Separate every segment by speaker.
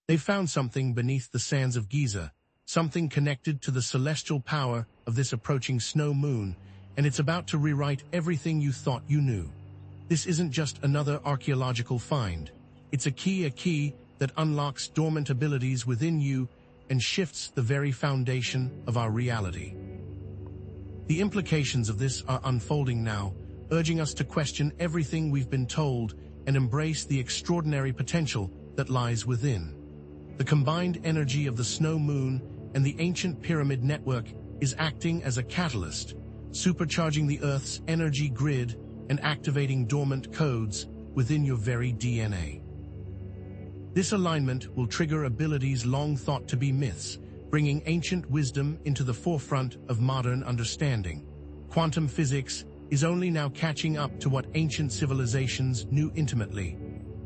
Speaker 1: They found something beneath the sands of Giza, something connected to the celestial power of this approaching snow moon, and it's about to rewrite everything you thought you knew. This isn't just another archaeological find. It's a key that unlocks dormant abilities within you and shifts the very foundation of our reality. The implications of this are unfolding now, urging us to question everything we've been told and embrace the extraordinary potential that lies within. The combined energy of the snow moon and the ancient pyramid network is acting as a catalyst, supercharging the Earth's energy grid and activating dormant codes within your very DNA. This alignment will trigger abilities long thought to be myths, bringing ancient wisdom into the forefront of modern understanding. Quantum physics is only now catching up to what ancient civilizations knew intimately.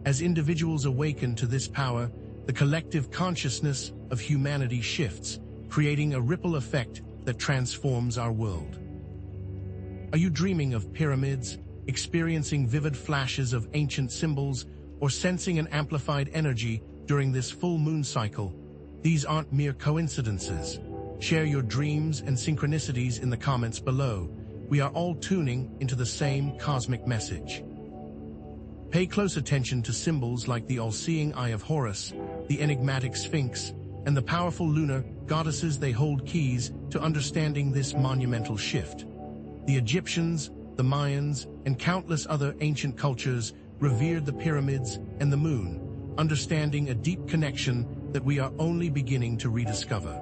Speaker 1: As individuals awaken to this power, the collective consciousness of humanity shifts, creating a ripple effect that transforms our world. Are you dreaming of pyramids, experiencing vivid flashes of ancient symbols, or sensing an amplified energy during this full moon cycle? These aren't mere coincidences. Share your dreams and synchronicities in the comments below. We are all tuning into the same cosmic message. Pay close attention to symbols like the all-seeing eye of Horus, the enigmatic Sphinx, and the powerful lunar goddesses. They hold keys to understanding this monumental shift. The Egyptians, the Mayans, and countless other ancient cultures revered the pyramids and the moon, understanding a deep connection that we are only beginning to rediscover.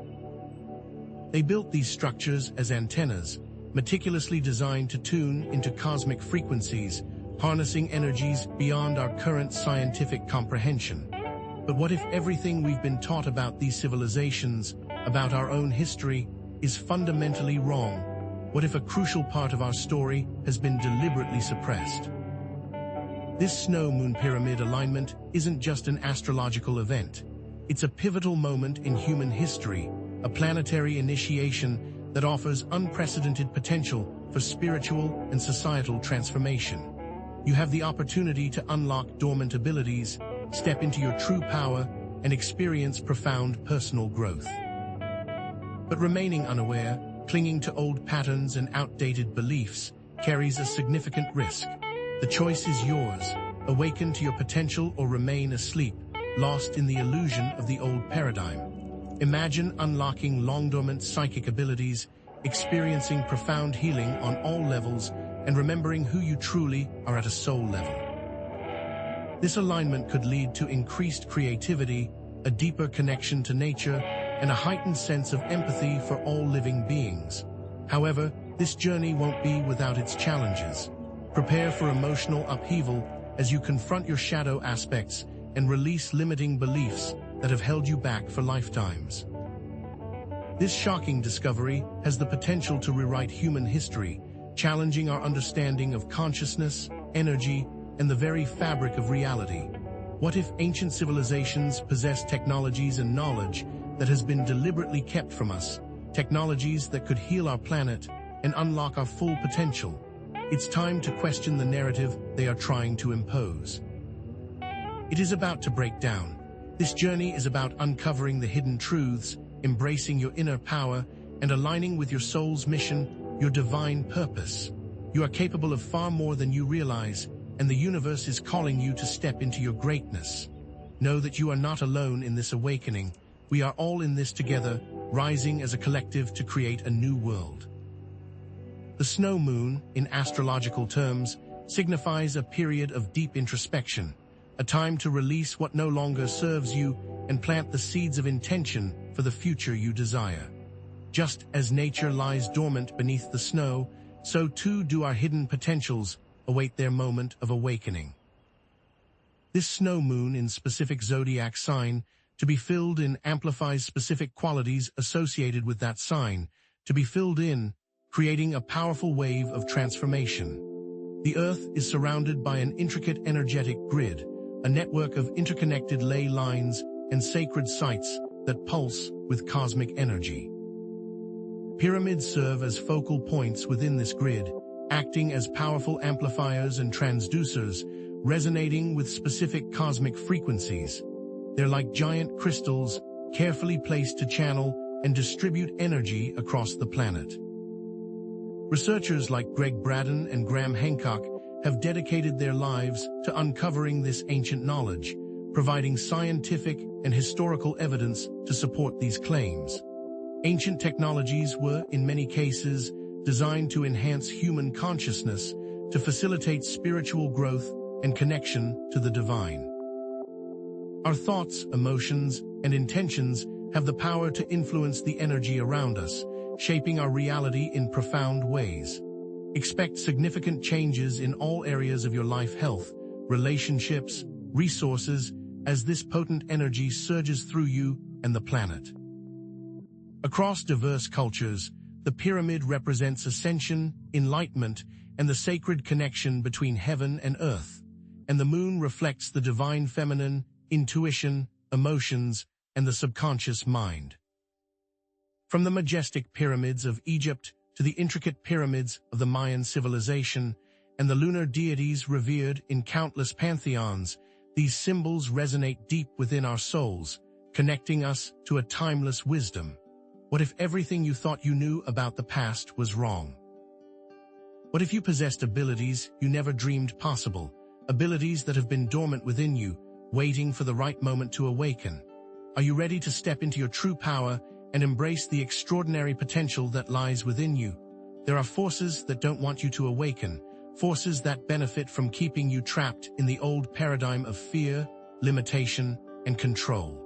Speaker 1: They built these structures as antennas, meticulously designed to tune into cosmic frequencies, harnessing energies beyond our current scientific comprehension. But what if everything we've been taught about these civilizations, about our own history, is fundamentally wrong? What if a crucial part of our story has been deliberately suppressed? This snow-moon pyramid alignment isn't just an astrological event. It's a pivotal moment in human history, a planetary initiation that offers unprecedented potential for spiritual and societal transformation. You have the opportunity to unlock dormant abilities, step into your true power, and experience profound personal growth. But remaining unaware, clinging to old patterns and outdated beliefs, carries a significant risk. The choice is yours: awaken to your potential or remain asleep, lost in the illusion of the old paradigm. Imagine unlocking long-dormant psychic abilities, experiencing profound healing on all levels, and remembering who you truly are at a soul level. This alignment could lead to increased creativity, a deeper connection to nature, and a heightened sense of empathy for all living beings. However, this journey won't be without its challenges. Prepare for emotional upheaval as you confront your shadow aspects and release limiting beliefs that have held you back for lifetimes. This shocking discovery has the potential to rewrite human history, challenging our understanding of consciousness, energy, and the very fabric of reality. What if ancient civilizations possess technologies and knowledge that has been deliberately kept from us, technologies that could heal our planet and unlock our full potential? It's time to question the narrative they are trying to impose. It is about to break down. This journey is about uncovering the hidden truths, embracing your inner power, and aligning with your soul's mission, your divine purpose. You are capable of far more than you realize, and the universe is calling you to step into your greatness. Know that you are not alone in this awakening. We are all in this together, rising as a collective to create a new world. The snow moon, in astrological terms, signifies a period of deep introspection, a time to release what no longer serves you and plant the seeds of intention for the future you desire. Just as nature lies dormant beneath the snow, so too do our hidden potentials await their moment of awakening. This snow moon in specific zodiac sign to be filled in amplifies specific qualities associated with that sign, to be filled in, creating a powerful wave of transformation. The Earth is surrounded by an intricate energetic grid, a network of interconnected ley lines and sacred sites that pulse with cosmic energy. Pyramids serve as focal points within this grid, acting as powerful amplifiers and transducers, resonating with specific cosmic frequencies. They're like giant crystals, carefully placed to channel and distribute energy across the planet. Researchers like Greg Braden and Graham Hancock have dedicated their lives to uncovering this ancient knowledge, providing scientific and historical evidence to support these claims. Ancient technologies were, in many cases, designed to enhance human consciousness, to facilitate spiritual growth and connection to the divine. Our thoughts, emotions, and intentions have the power to influence the energy around us, shaping our reality in profound ways. Expect significant changes in all areas of your life: health, relationships, resources, as this potent energy surges through you and the planet. Across diverse cultures, the pyramid represents ascension, enlightenment, and the sacred connection between heaven and earth. And the moon reflects the divine feminine, intuition, emotions, and the subconscious mind. From the majestic pyramids of Egypt to the intricate pyramids of the Mayan civilization and the lunar deities revered in countless pantheons, these symbols resonate deep within our souls, connecting us to a timeless wisdom. What if everything you thought you knew about the past was wrong? What if you possessed abilities you never dreamed possible, abilities that have been dormant within you, waiting for the right moment to awaken? Are you ready to step into your true power and embrace the extraordinary potential that lies within you? There are forces that don't want you to awaken, forces that benefit from keeping you trapped in the old paradigm of fear, limitation, and control.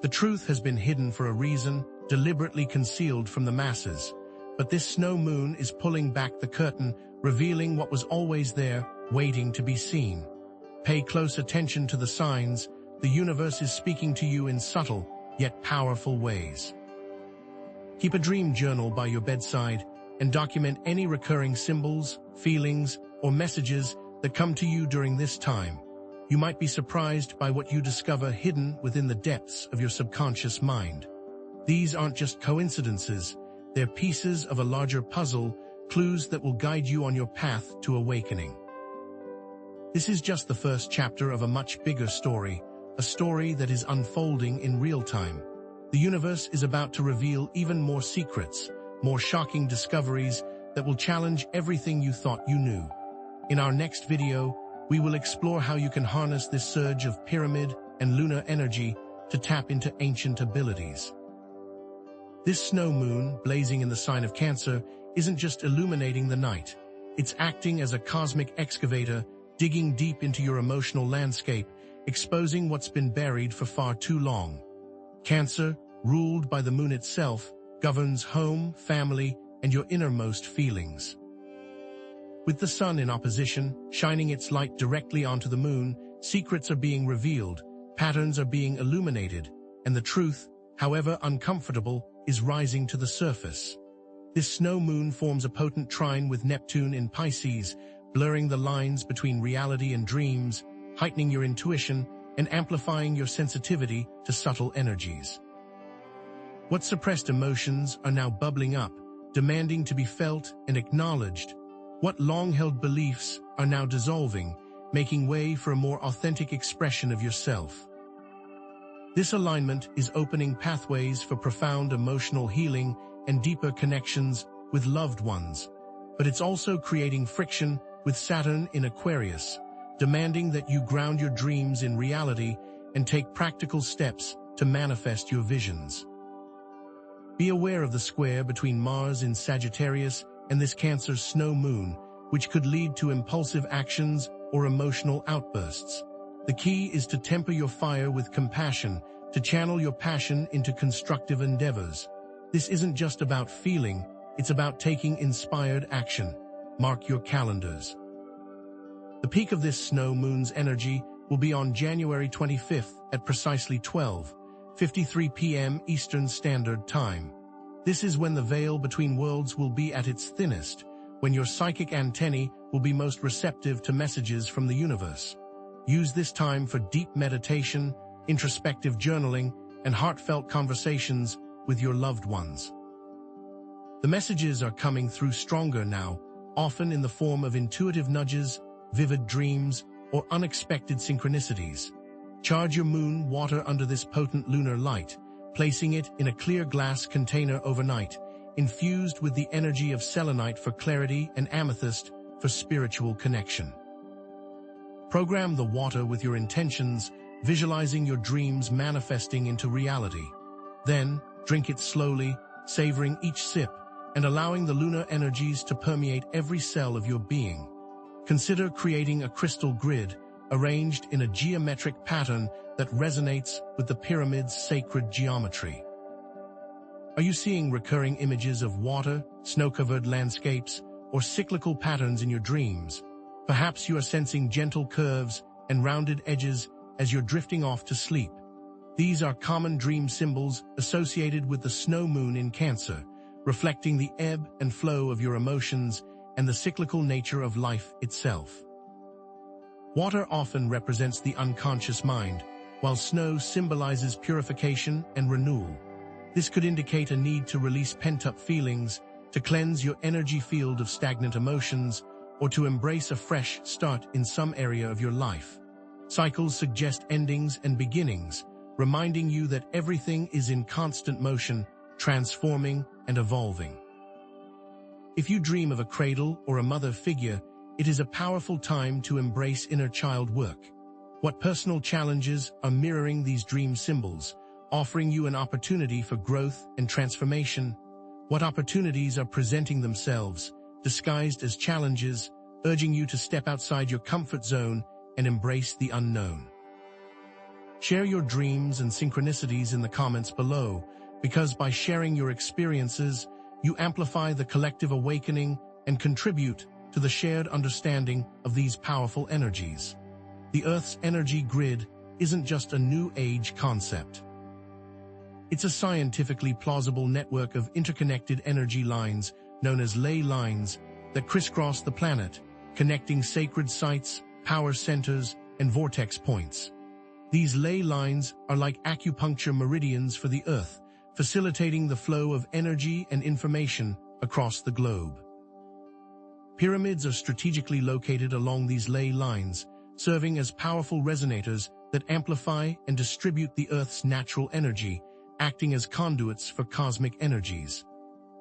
Speaker 1: The truth has been hidden for a reason, deliberately concealed from the masses. But this snow moon is pulling back the curtain, revealing what was always there, waiting to be seen. Pay close attention to the signs. The universe is speaking to you in subtle, yet powerful ways. Keep a dream journal by your bedside and document any recurring symbols, feelings, or messages that come to you during this time. You might be surprised by what you discover hidden within the depths of your subconscious mind. These aren't just coincidences, they're pieces of a larger puzzle, clues that will guide you on your path to awakening. This is just the first chapter of a much bigger story, a story that is unfolding in real time. The universe is about to reveal even more secrets, more shocking discoveries that will challenge everything you thought you knew. In our next video, we will explore how you can harness this surge of pyramid and lunar energy to tap into ancient abilities. This snow moon, blazing in the sign of Cancer, isn't just illuminating the night. It's acting as a cosmic excavator, digging deep into your emotional landscape, exposing what's been buried for far too long. Cancer, ruled by the moon itself, governs home, family, and your innermost feelings. With the sun in opposition, shining its light directly onto the moon, secrets are being revealed, patterns are being illuminated, and the truth, however uncomfortable, is rising to the surface. This snow moon forms a potent trine with Neptune in Pisces, blurring the lines between reality and dreams, heightening your intuition, and amplifying your sensitivity to subtle energies. What suppressed emotions are now bubbling up, demanding to be felt and acknowledged. What long-held beliefs are now dissolving, making way for a more authentic expression of yourself. This alignment is opening pathways for profound emotional healing and deeper connections with loved ones. But it's also creating friction with Saturn in Aquarius, demanding that you ground your dreams in reality and take practical steps to manifest your visions. Be aware of the square between Mars in Sagittarius and this Cancer snow moon, which could lead to impulsive actions or emotional outbursts. The key is to temper your fire with compassion, to channel your passion into constructive endeavors. This isn't just about feeling, it's about taking inspired action. Mark your calendars. The peak of this snow moon's energy will be on January 25th at precisely 12:53 p.m. Eastern Standard Time. This is when the veil between worlds will be at its thinnest, when your psychic antennae will be most receptive to messages from the universe. Use this time for deep meditation, introspective journaling, and heartfelt conversations with your loved ones. The messages are coming through stronger now, often in the form of intuitive nudges, vivid dreams, or unexpected synchronicities. Charge your moon water under this potent lunar light, placing it in a clear glass container overnight, infused with the energy of selenite for clarity and amethyst for spiritual connection. Program the water with your intentions, visualizing your dreams manifesting into reality. Then, drink it slowly, savoring each sip, and allowing the lunar energies to permeate every cell of your being. Consider creating a crystal grid, arranged in a geometric pattern that resonates with the pyramid's sacred geometry. Are you seeing recurring images of water, snow-covered landscapes, or cyclical patterns in your dreams? Perhaps you are sensing gentle curves and rounded edges as you're drifting off to sleep. These are common dream symbols associated with the snow moon in Cancer, reflecting the ebb and flow of your emotions and the cyclical nature of life itself. Water often represents the unconscious mind, while snow symbolizes purification and renewal. This could indicate a need to release pent-up feelings, to cleanse your energy field of stagnant emotions, or to embrace a fresh start in some area of your life. Cycles suggest endings and beginnings, reminding you that everything is in constant motion, transforming and evolving. If you dream of a cradle or a mother figure, it is a powerful time to embrace inner child work. What personal challenges are mirroring these dream symbols, offering you an opportunity for growth and transformation? What opportunities are presenting themselves, disguised as challenges, urging you to step outside your comfort zone and embrace the unknown? Share your dreams and synchronicities in the comments below, because by sharing your experiences, you amplify the collective awakening and contribute to the shared understanding of these powerful energies. The Earth's energy grid isn't just a new age concept. It's a scientifically plausible network of interconnected energy lines, known as ley lines, that crisscross the planet, connecting sacred sites, power centers, and vortex points. These ley lines are like acupuncture meridians for the Earth, facilitating the flow of energy and information across the globe. Pyramids are strategically located along these ley lines, serving as powerful resonators that amplify and distribute the Earth's natural energy, acting as conduits for cosmic energies.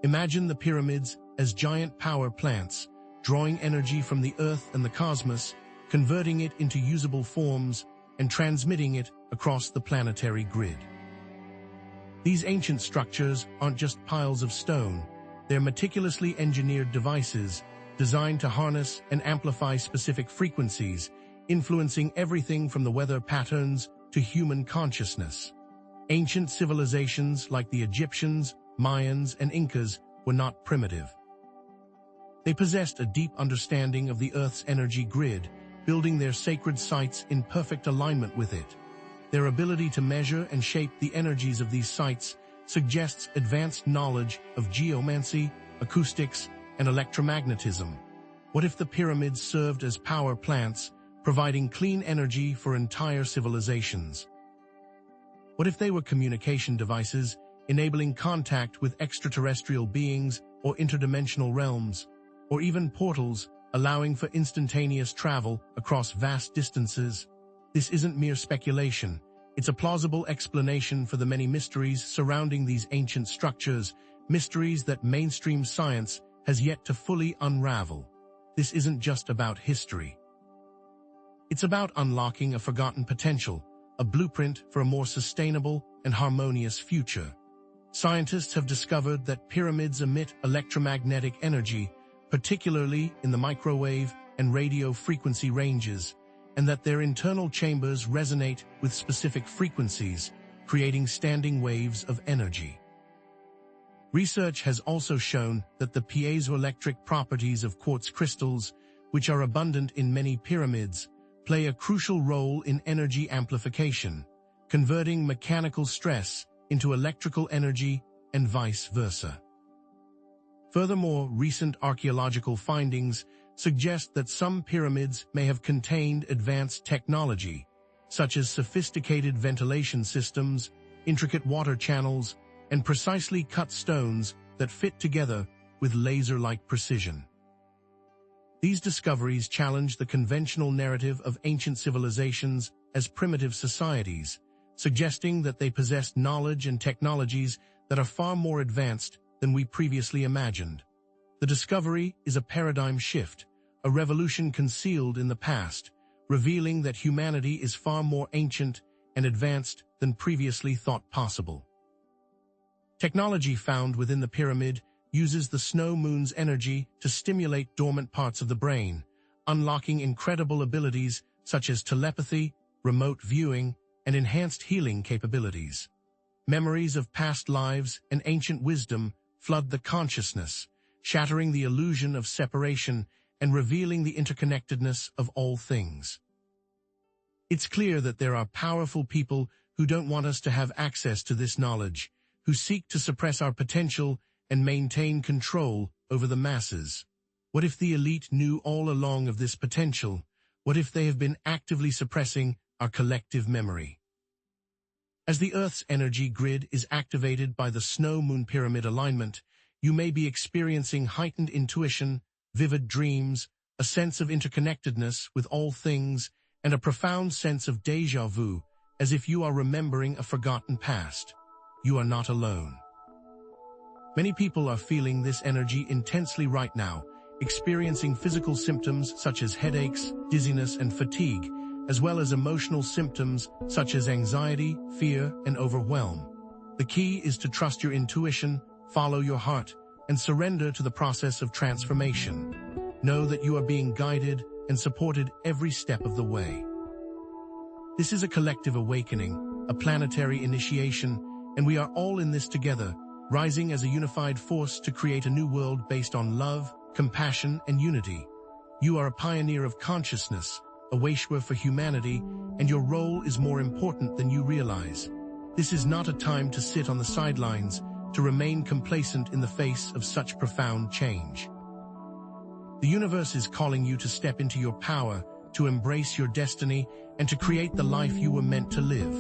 Speaker 1: Imagine the pyramids as giant power plants, drawing energy from the Earth and the cosmos, converting it into usable forms, and transmitting it across the planetary grid. These ancient structures aren't just piles of stone, they're meticulously engineered devices designed to harness and amplify specific frequencies, influencing everything from the weather patterns to human consciousness. Ancient civilizations like the Egyptians, Mayans, and Incas were not primitive. They possessed a deep understanding of the Earth's energy grid, building their sacred sites in perfect alignment with it. Their ability to measure and shape the energies of these sites suggests advanced knowledge of geomancy, acoustics, and electromagnetism. What if the pyramids served as power plants, providing clean energy for entire civilizations? What if they were communication devices, enabling contact with extraterrestrial beings or interdimensional realms, or even portals, allowing for instantaneous travel across vast distances? This isn't mere speculation. It's a plausible explanation for the many mysteries surrounding these ancient structures, mysteries that mainstream science has yet to fully unravel. This isn't just about history. It's about unlocking a forgotten potential, a blueprint for a more sustainable and harmonious future. Scientists have discovered that pyramids emit electromagnetic energy, particularly in the microwave and radio frequency ranges, and that their internal chambers resonate with specific frequencies, creating standing waves of energy. Research has also shown that the piezoelectric properties of quartz crystals, which are abundant in many pyramids, play a crucial role in energy amplification, converting mechanical stress into electrical energy and vice versa. Furthermore, recent archaeological findings suggest that some pyramids may have contained advanced technology, such as sophisticated ventilation systems, intricate water channels, and precisely cut stones that fit together with laser-like precision. These discoveries challenge the conventional narrative of ancient civilizations as primitive societies, suggesting that they possessed knowledge and technologies that are far more advanced than we previously imagined. The discovery is a paradigm shift, a revolution concealed in the past, revealing that humanity is far more ancient and advanced than previously thought possible. Technology found within the pyramid uses the snow moon's energy to stimulate dormant parts of the brain, unlocking incredible abilities such as telepathy, remote viewing, and enhanced healing capabilities. Memories of past lives and ancient wisdom flood the consciousness, shattering the illusion of separation and revealing the interconnectedness of all things. It's clear that there are powerful people who don't want us to have access to this knowledge, who seek to suppress our potential and maintain control over the masses. What if the elite knew all along of this potential? What if they have been actively suppressing our collective memory? As the Earth's energy grid is activated by the snow-moon pyramid alignment, you may be experiencing heightened intuition, vivid dreams, a sense of interconnectedness with all things, and a profound sense of déjà vu, as if you are remembering a forgotten past. You are not alone. Many people are feeling this energy intensely right now, experiencing physical symptoms such as headaches, dizziness, and fatigue, as well as emotional symptoms such as anxiety, fear, and overwhelm. The key is to trust your intuition, follow your heart, and surrender to the process of transformation. Know that you are being guided and supported every step of the way. This is a collective awakening, a planetary initiation, and we are all in this together, rising as a unified force to create a new world based on love, compassion, and unity. You are a pioneer of consciousness, a waishwer for humanity, and your role is more important than you realize. This is not a time to sit on the sidelines, to remain complacent in the face of such profound change. The universe is calling you to step into your power, to embrace your destiny, and to create the life you were meant to live.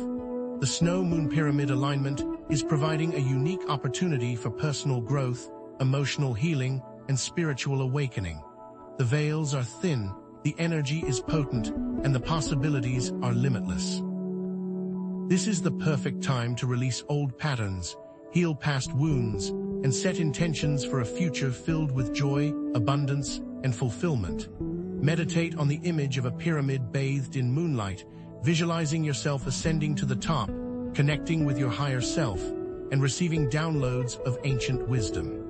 Speaker 1: The snow-moon pyramid alignment is providing a unique opportunity for personal growth, emotional healing, and spiritual awakening. The veils are thin, the energy is potent, and the possibilities are limitless. This is the perfect time to release old patterns, heal past wounds, and set intentions for a future filled with joy, abundance, and fulfillment. Meditate on the image of a pyramid bathed in moonlight, visualizing yourself ascending to the top, connecting with your higher self, and receiving downloads of ancient wisdom.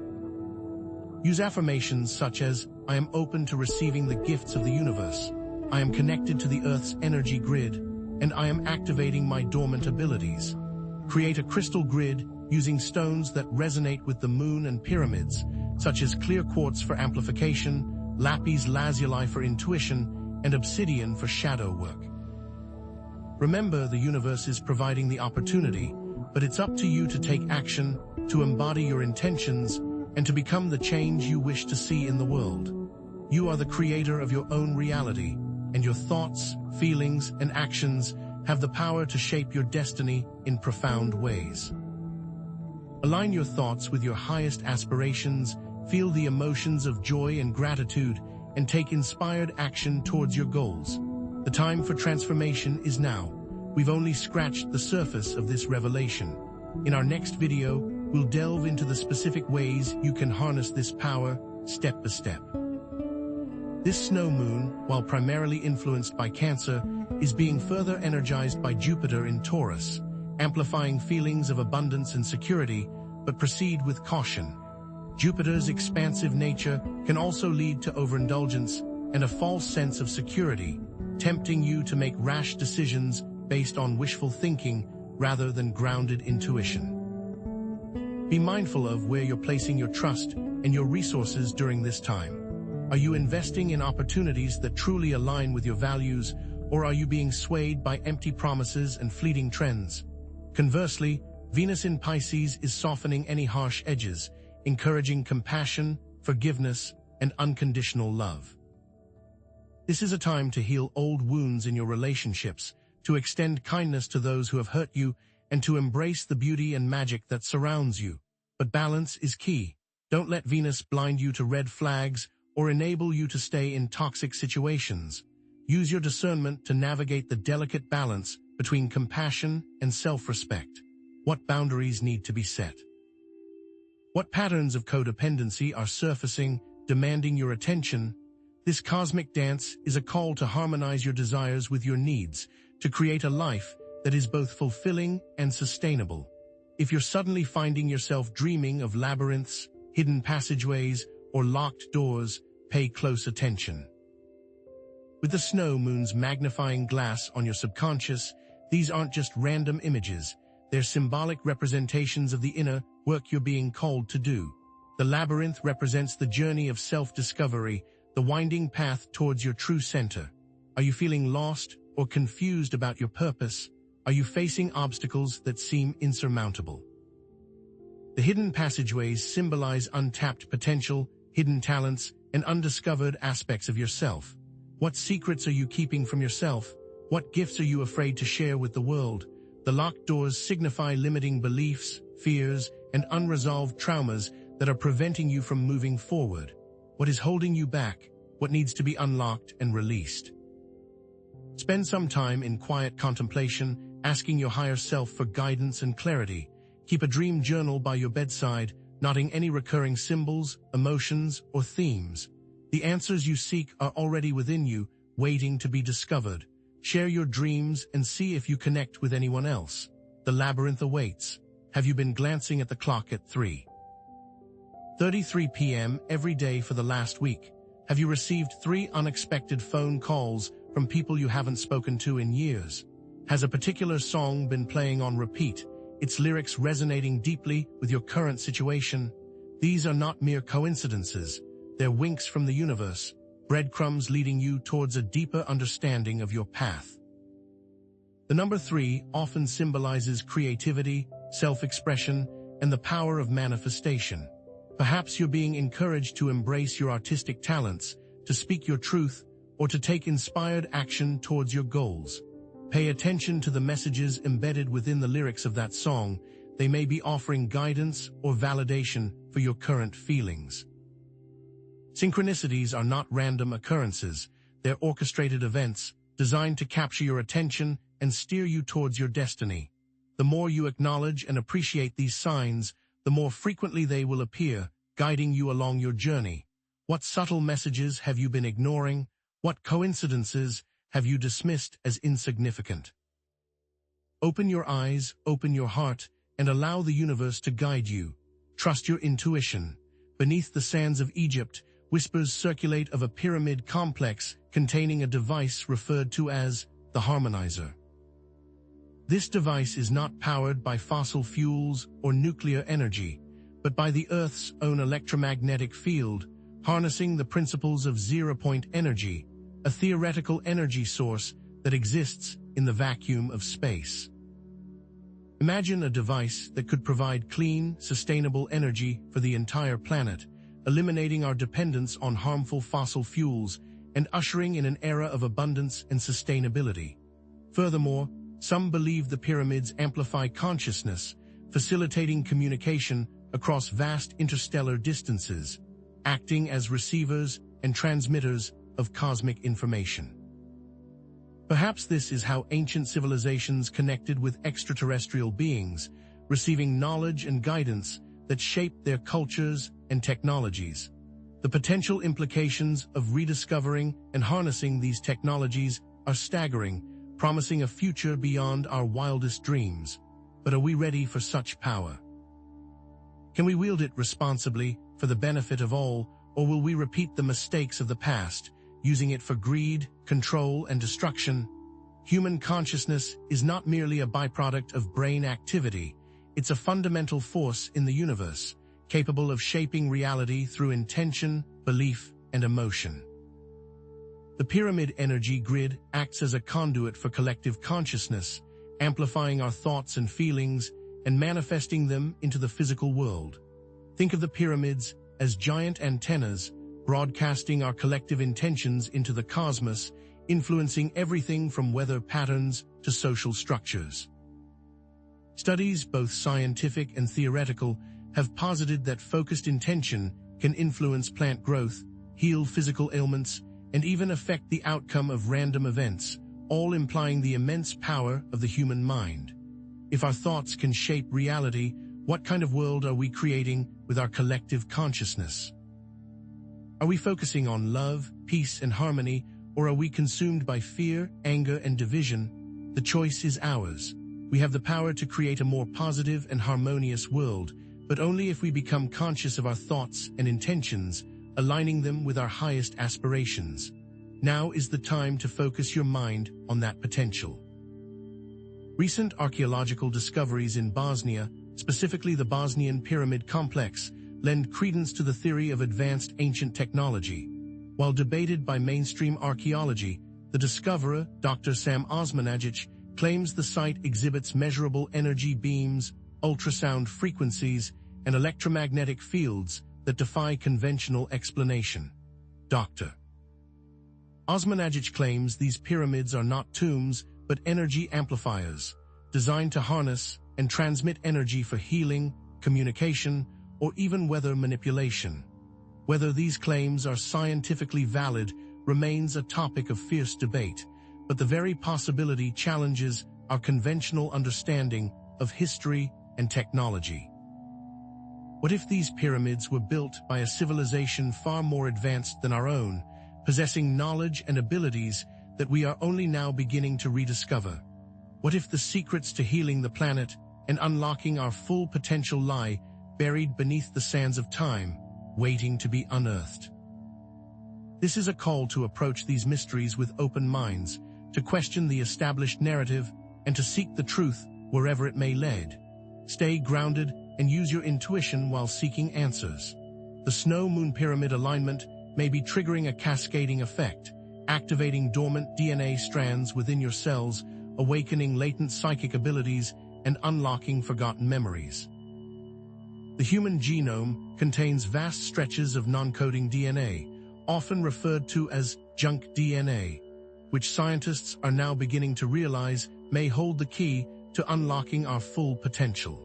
Speaker 1: Use affirmations such as, I am open to receiving the gifts of the universe, I am connected to the Earth's energy grid, and I am activating my dormant abilities. Create a crystal grid using stones that resonate with the moon and pyramids, such as clear quartz for amplification, lapis lazuli for intuition, and obsidian for shadow work. Remember, the universe is providing the opportunity, but it's up to you to take action, to embody your intentions, and to become the change you wish to see in the world. You are the creator of your own reality, and your thoughts, feelings, and actions have the power to shape your destiny in profound ways. Align your thoughts with your highest aspirations, feel the emotions of joy and gratitude, and take inspired action towards your goals. The time for transformation is now. We've only scratched the surface of this revelation. In our next video, we'll delve into the specific ways you can harness this power, step by step. This snow moon, while primarily influenced by Cancer, is being further energized by Jupiter in Taurus, amplifying feelings of abundance and security, but proceed with caution. Jupiter's expansive nature can also lead to overindulgence and a false sense of security, tempting you to make rash decisions based on wishful thinking rather than grounded intuition. Be mindful of where you're placing your trust and your resources during this time. Are you investing in opportunities that truly align with your values, or are you being swayed by empty promises and fleeting trends? Conversely, Venus in Pisces is softening any harsh edges, encouraging compassion, forgiveness, and unconditional love. This is a time to heal old wounds in your relationships, to extend kindness to those who have hurt you, and to embrace the beauty and magic that surrounds you. But balance is key. Don't let Venus blind you to red flags or enable you to stay in toxic situations. Use your discernment to navigate the delicate balance between compassion and self-respect. What boundaries need to be set? What patterns of codependency are surfacing, demanding your attention? This cosmic dance is a call to harmonize your desires with your needs, to create a life that is both fulfilling and sustainable. If you're suddenly finding yourself dreaming of labyrinths, hidden passageways, or locked doors, pay close attention. With the snow moon's magnifying glass on your subconscious, these aren't just random images. They're symbolic representations of the inner work you're being called to do. The labyrinth represents the journey of self-discovery, the winding path towards your true center. Are you feeling lost or confused about your purpose? Are you facing obstacles that seem insurmountable? The hidden passageways symbolize untapped potential, hidden talents, and undiscovered aspects of yourself. What secrets are you keeping from yourself? What gifts are you afraid to share with the world? The locked doors signify limiting beliefs, fears, and unresolved traumas that are preventing you from moving forward. What is holding you back? What needs to be unlocked and released? Spend some time in quiet contemplation, asking your higher self for guidance and clarity. Keep a dream journal by your bedside, noting any recurring symbols, emotions, or themes. The answers you seek are already within you, waiting to be discovered. Share your dreams and see if you connect with anyone else. The labyrinth awaits. Have you been glancing at the clock at 3:33 p.m. every day for the last week? Have you received 3 unexpected phone calls from people you haven't spoken to in years? Has a particular song been playing on repeat, its lyrics resonating deeply with your current situation? These are not mere coincidences. They're winks from the universe, breadcrumbs leading you towards a deeper understanding of your path. The number 3 often symbolizes creativity, self-expression, and the power of manifestation. Perhaps you're being encouraged to embrace your artistic talents, to speak your truth, or to take inspired action towards your goals. Pay attention to the messages embedded within the lyrics of that song. They may be offering guidance or validation for your current feelings. Synchronicities are not random occurrences. They're orchestrated events designed to capture your attention and steer you towards your destiny. The more you acknowledge and appreciate these signs, the more frequently they will appear, guiding you along your journey. What subtle messages have you been ignoring? What coincidences have you dismissed as insignificant? Open your eyes, open your heart, and allow the universe to guide you. Trust your intuition. Beneath the sands of Egypt, whispers circulate of a pyramid complex containing a device referred to as the harmonizer. This device is not powered by fossil fuels or nuclear energy, but by the Earth's own electromagnetic field, harnessing the principles of zero-point energy, a theoretical energy source that exists in the vacuum of space. Imagine a device that could provide clean, sustainable energy for the entire planet, eliminating our dependence on harmful fossil fuels and ushering in an era of abundance and sustainability. Furthermore, some believe the pyramids amplify consciousness, facilitating communication across vast interstellar distances, acting as receivers and transmitters of cosmic information. Perhaps this is how ancient civilizations connected with extraterrestrial beings, receiving knowledge and guidance that shaped their cultures and technologies. The potential implications of rediscovering and harnessing these technologies are staggering, promising a future beyond our wildest dreams. But are we ready for such power? Can we wield it responsibly for the benefit of all, or will we repeat the mistakes of the past, using it for greed, control, and destruction? Human consciousness is not merely a byproduct of brain activity. It's a fundamental force in the universe, capable of shaping reality through intention, belief, and emotion. The pyramid energy grid acts as a conduit for collective consciousness, amplifying our thoughts and feelings and manifesting them into the physical world. Think of the pyramids as giant antennas, broadcasting our collective intentions into the cosmos, influencing everything from weather patterns to social structures. Studies, both scientific and theoretical, have posited that focused intention can influence plant growth, heal physical ailments, and even affect the outcome of random events, all implying the immense power of the human mind. If our thoughts can shape reality, what kind of world are we creating with our collective consciousness? Are we focusing on love, peace, and harmony, or are we consumed by fear, anger, and division? The choice is ours. We have the power to create a more positive and harmonious world, but only if we become conscious of our thoughts and intentions, aligning them with our highest aspirations. Now is the time to focus your mind on that potential. Recent archaeological discoveries in Bosnia, specifically the Bosnian Pyramid Complex, lend credence to the theory of advanced ancient technology. While debated by mainstream archaeology, the discoverer, Dr. Sam Osmanagic, claims the site exhibits measurable energy beams, ultrasound frequencies, and electromagnetic fields that defy conventional explanation. Dr. Osmanagic claims these pyramids are not tombs, but energy amplifiers, designed to harness and transmit energy for healing, communication, or even weather manipulation. Whether these claims are scientifically valid remains a topic of fierce debate, but the very possibility challenges our conventional understanding of history and technology. What if these pyramids were built by a civilization far more advanced than our own, possessing knowledge and abilities that we are only now beginning to rediscover? What if the secrets to healing the planet and unlocking our full potential lie buried beneath the sands of time, waiting to be unearthed? This is a call to approach these mysteries with open minds, to question the established narrative, and to seek the truth wherever it may lead. Stay grounded and use your intuition while seeking answers. The snow-moon pyramid alignment may be triggering a cascading effect, activating dormant DNA strands within your cells, awakening latent psychic abilities, and unlocking forgotten memories. The human genome contains vast stretches of non-coding DNA, often referred to as junk DNA, which scientists are now beginning to realize may hold the key to unlocking our full potential.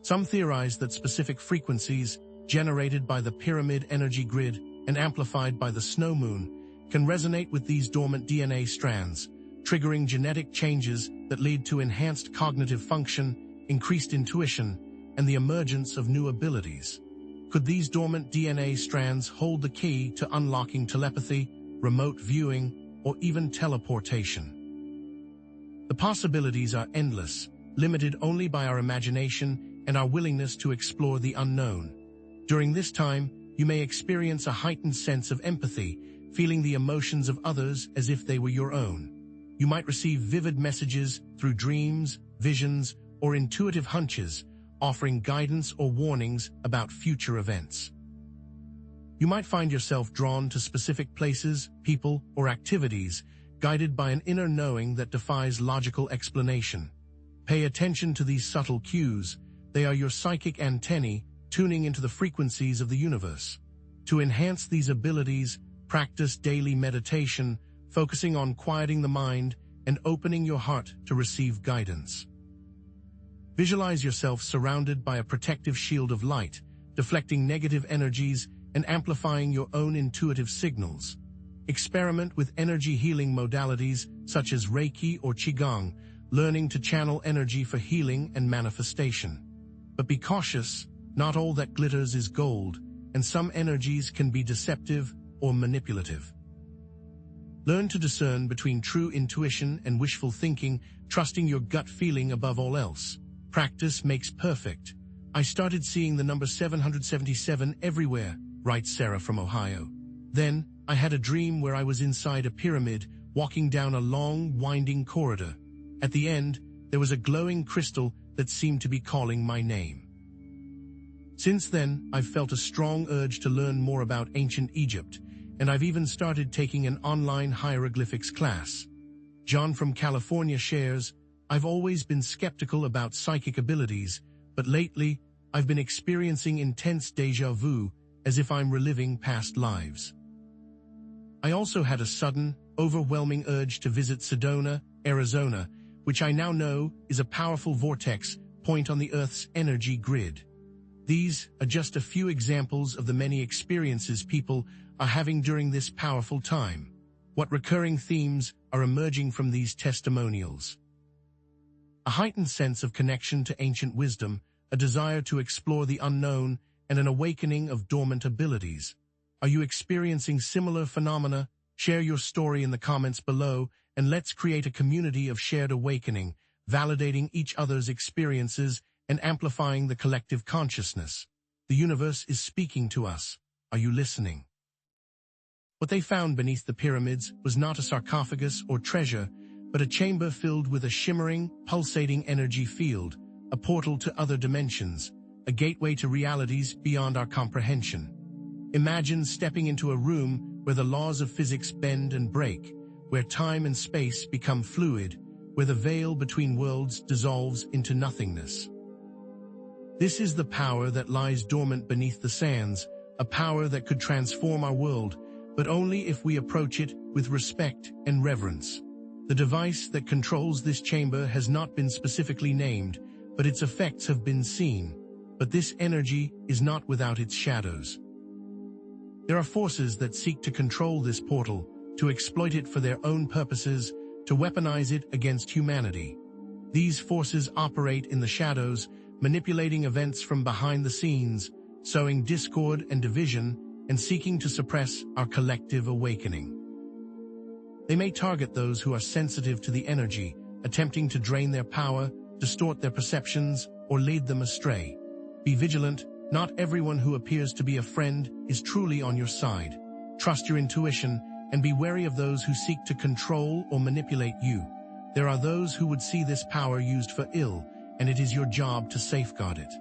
Speaker 1: Some theorize that specific frequencies generated by the pyramid energy grid and amplified by the snow moon can resonate with these dormant DNA strands, triggering genetic changes that lead to enhanced cognitive function, increased intuition, and the emergence of new abilities. Could these dormant DNA strands hold the key to unlocking telepathy, remote viewing, or even teleportation? The possibilities are endless, limited only by our imagination and our willingness to explore the unknown. During this time, you may experience a heightened sense of empathy, feeling the emotions of others as if they were your own. You might receive vivid messages through dreams, visions, or intuitive hunches, offering guidance or warnings about future events. You might find yourself drawn to specific places, people, or activities, guided by an inner knowing that defies logical explanation. Pay attention to these subtle cues. They are your psychic antennae tuning into the frequencies of the universe. To enhance these abilities, practice daily meditation, focusing on quieting the mind and opening your heart to receive guidance. Visualize yourself surrounded by a protective shield of light, deflecting negative energies and amplifying your own intuitive signals. Experiment with energy healing modalities such as Reiki or Qigong, learning to channel energy for healing and manifestation. But be cautious, not all that glitters is gold, and some energies can be deceptive or manipulative. Learn to discern between true intuition and wishful thinking, trusting your gut feeling above all else. Practice makes perfect. I started seeing the number 777 everywhere, writes Sarah from Ohio. Then, I had a dream where I was inside a pyramid, walking down a long, winding corridor. At the end, there was a glowing crystal that seemed to be calling my name. Since then, I've felt a strong urge to learn more about ancient Egypt, and I've even started taking an online hieroglyphics class. John from California shares, I've always been skeptical about psychic abilities, but lately, I've been experiencing intense déjà vu, as if I'm reliving past lives. I also had a sudden, overwhelming urge to visit Sedona, Arizona, which I now know is a powerful vortex point on the Earth's energy grid. These are just a few examples of the many experiences people are having during this powerful time? What recurring themes are emerging from these testimonials? A heightened sense of connection to ancient wisdom, a desire to explore the unknown, and an awakening of dormant abilities. Are you experiencing similar phenomena? Share your story in the comments below, and let's create a community of shared awakening, validating each other's experiences and amplifying the collective consciousness. The universe is speaking to us. Are you listening? What they found beneath the pyramids was not a sarcophagus or treasure, but a chamber filled with a shimmering, pulsating energy field, a portal to other dimensions, a gateway to realities beyond our comprehension. Imagine stepping into a room where the laws of physics bend and break, where time and space become fluid, where the veil between worlds dissolves into nothingness. This is the power that lies dormant beneath the sands, a power that could transform our world, but only if we approach it with respect and reverence. The device that controls this chamber has not been specifically named, but its effects have been seen. But this energy is not without its shadows. There are forces that seek to control this portal, to exploit it for their own purposes, to weaponize it against humanity. These forces operate in the shadows, manipulating events from behind the scenes, sowing discord and division, and seeking to suppress our collective awakening. They may target those who are sensitive to the energy, attempting to drain their power, distort their perceptions, or lead them astray. Be vigilant. Not everyone who appears to be a friend is truly on your side. Trust your intuition and be wary of those who seek to control or manipulate you. There are those who would see this power used for ill, and it is your job to safeguard it.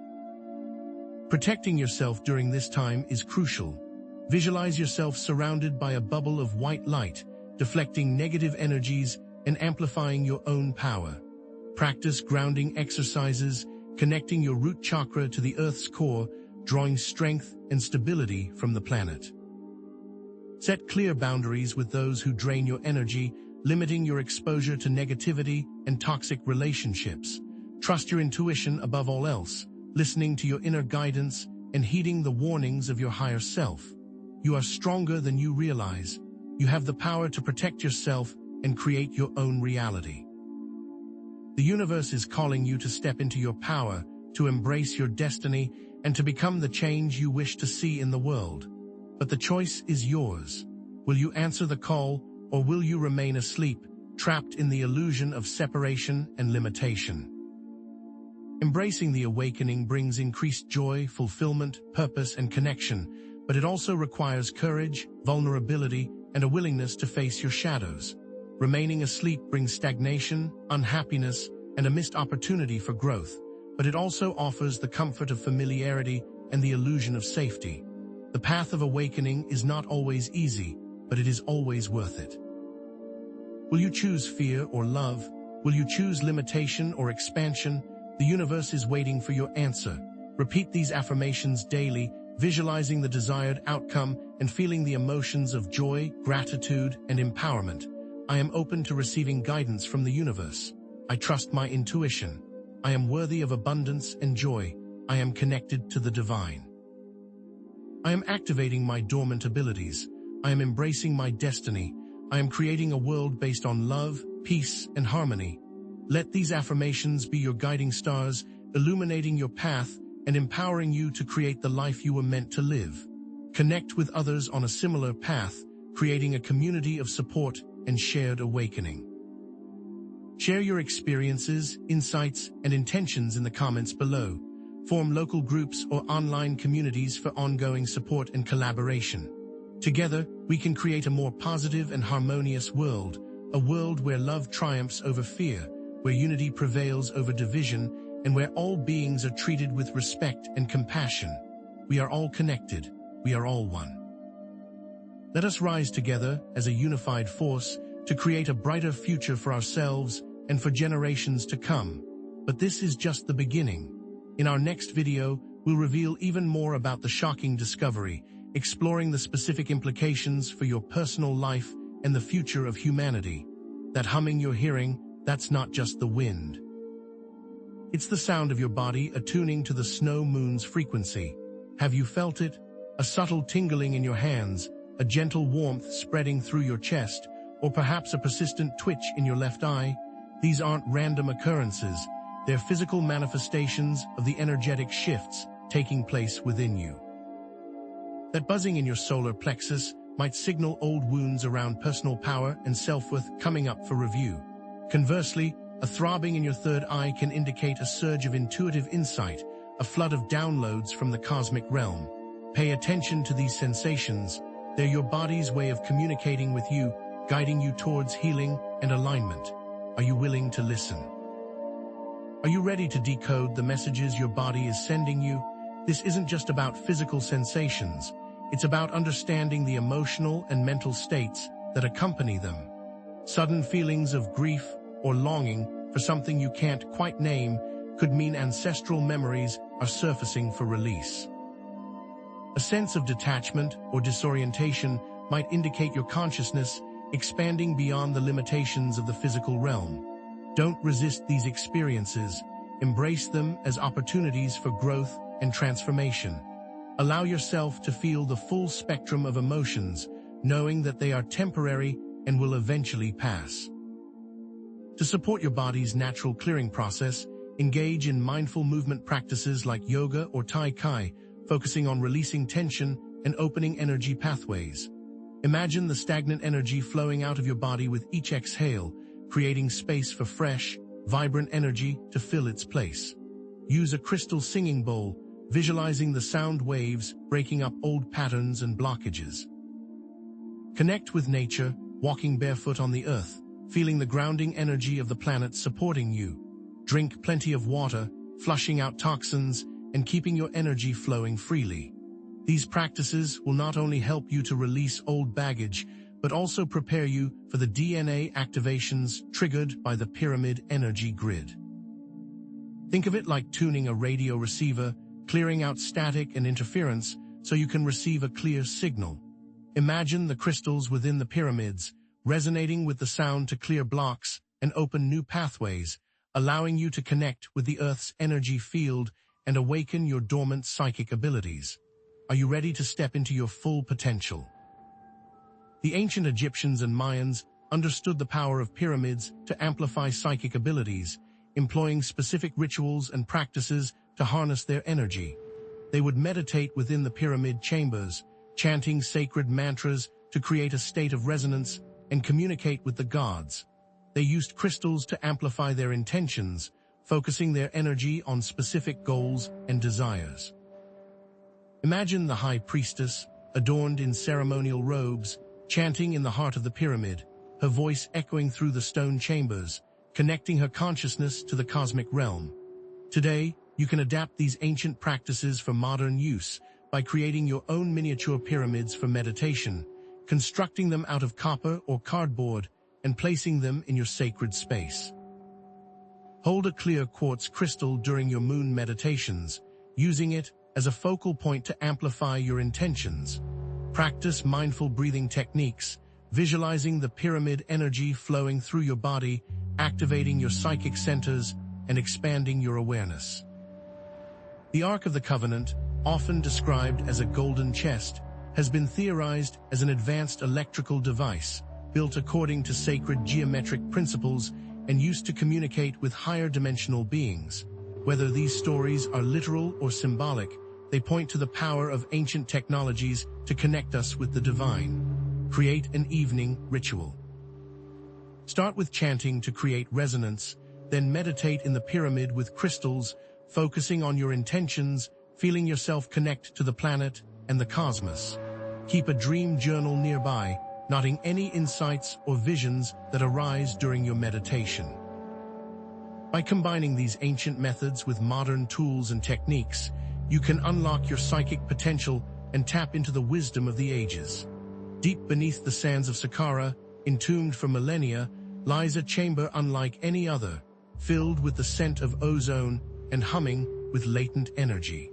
Speaker 1: Protecting yourself during this time is crucial. Visualize yourself surrounded by a bubble of white light, deflecting negative energies and amplifying your own power. Practice grounding exercises, connecting your root chakra to the Earth's core, drawing strength and stability from the planet. Set clear boundaries with those who drain your energy, limiting your exposure to negativity and toxic relationships. Trust your intuition above all else, listening to your inner guidance and heeding the warnings of your higher self. You are stronger than you realize. You have the power to protect yourself and create your own reality. The universe is calling you to step into your power, to embrace your destiny, and to become the change you wish to see in the world. But the choice is yours. Will you answer the call, or will you remain asleep, trapped in the illusion of separation and limitation? Embracing the awakening brings increased joy, fulfillment, purpose, and connection, but it also requires courage, vulnerability, and a willingness to face your shadows. Remaining asleep brings stagnation, unhappiness, and a missed opportunity for growth, but it also offers the comfort of familiarity and the illusion of safety. The path of awakening is not always easy, but it is always worth it. Will you choose fear or love? Will you choose limitation or expansion? The universe is waiting for your answer. Repeat these affirmations daily, visualizing the desired outcome and feeling the emotions of joy, gratitude, and empowerment. I am open to receiving guidance from the universe. I trust my intuition. I am worthy of abundance and joy. I am connected to the divine. I am activating my dormant abilities. I am embracing my destiny. I am creating a world based on love, peace, and harmony. Let these affirmations be your guiding stars, illuminating your path and empowering you to create the life you were meant to live. Connect with others on a similar path, creating a community of support and shared awakening. Share your experiences, insights, and intentions in the comments below. Form local groups or online communities for ongoing support and collaboration. Together, we can create a more positive and harmonious world, a world where love triumphs over fear, where unity prevails over division, and where all beings are treated with respect and compassion. We are all connected. We are all one. Let us rise together as a unified force to create a brighter future for ourselves and for generations to come. But this is just the beginning. In our next video, we'll reveal even more about the shocking discovery, exploring the specific implications for your personal life and the future of humanity. That humming you're hearing, that's not just the wind. It's the sound of your body attuning to the snow moon's frequency. Have you felt it? A subtle tingling in your hands, a gentle warmth spreading through your chest, or perhaps a persistent twitch in your left eye, these aren't random occurrences. They're physical manifestations of the energetic shifts taking place within you. That buzzing in your solar plexus might signal old wounds around personal power and self-worth coming up for review. Conversely, a throbbing in your third eye can indicate a surge of intuitive insight, a flood of downloads from the cosmic realm. Pay attention to these sensations. They're your body's way of communicating with you, guiding you towards healing and alignment. Are you willing to listen? Are you ready to decode the messages your body is sending you? This isn't just about physical sensations. It's about understanding the emotional and mental states that accompany them. Sudden feelings of grief or longing for something you can't quite name could mean ancestral memories are surfacing for release. A sense of detachment or disorientation might indicate your consciousness expanding beyond the limitations of the physical realm. Don't resist these experiences. Embrace them as opportunities for growth and transformation. Allow yourself to feel the full spectrum of emotions, knowing that they are temporary and will eventually pass. To support your body's natural clearing process, engage in mindful movement practices like yoga or Tai Chi, focusing on releasing tension and opening energy pathways. Imagine the stagnant energy flowing out of your body with each exhale, creating space for fresh, vibrant energy to fill its place. Use a crystal singing bowl, visualizing the sound waves breaking up old patterns and blockages. Connect with nature, walking barefoot on the earth, feeling the grounding energy of the planet supporting you. Drink plenty of water, flushing out toxins and keeping your energy flowing freely. These practices will not only help you to release old baggage, but also prepare you for the DNA activations triggered by the pyramid energy grid. Think of it like tuning a radio receiver, clearing out static and interference so you can receive a clear signal. Imagine the crystals within the pyramids, resonating with the sound to clear blocks and open new pathways, allowing you to connect with the Earth's energy field and awaken your dormant psychic abilities. Are you ready to step into your full potential? The ancient Egyptians and Mayans understood the power of pyramids to amplify psychic abilities, employing specific rituals and practices to harness their energy. They would meditate within the pyramid chambers, chanting sacred mantras to create a state of resonance and communicate with the gods. They used crystals to amplify their intentions, focusing their energy on specific goals and desires. Imagine the high priestess, adorned in ceremonial robes, chanting in the heart of the pyramid, her voice echoing through the stone chambers, connecting her consciousness to the cosmic realm. Today, you can adapt these ancient practices for modern use by creating your own miniature pyramids for meditation, constructing them out of copper or cardboard, and placing them in your sacred space. Hold a clear quartz crystal during your moon meditations, using it as a focal point to amplify your intentions. Practice mindful breathing techniques, visualizing the pyramid energy flowing through your body, activating your psychic centers, and expanding your awareness. The Ark of the Covenant, often described as a golden chest, has been theorized as an advanced electrical device, built according to sacred geometric principles and used to communicate with higher dimensional beings. Whether these stories are literal or symbolic, they point to the power of ancient technologies to connect us with the divine. Create an evening ritual. Start with chanting to create resonance, then meditate in the pyramid with crystals, focusing on your intentions, feeling yourself connect to the planet and the cosmos. Keep a dream journal nearby, noting any insights or visions that arise during your meditation. By combining these ancient methods with modern tools and techniques, you can unlock your psychic potential and tap into the wisdom of the ages. Deep beneath the sands of Saqqara, entombed for millennia, lies a chamber unlike any other, filled with the scent of ozone and humming with latent energy.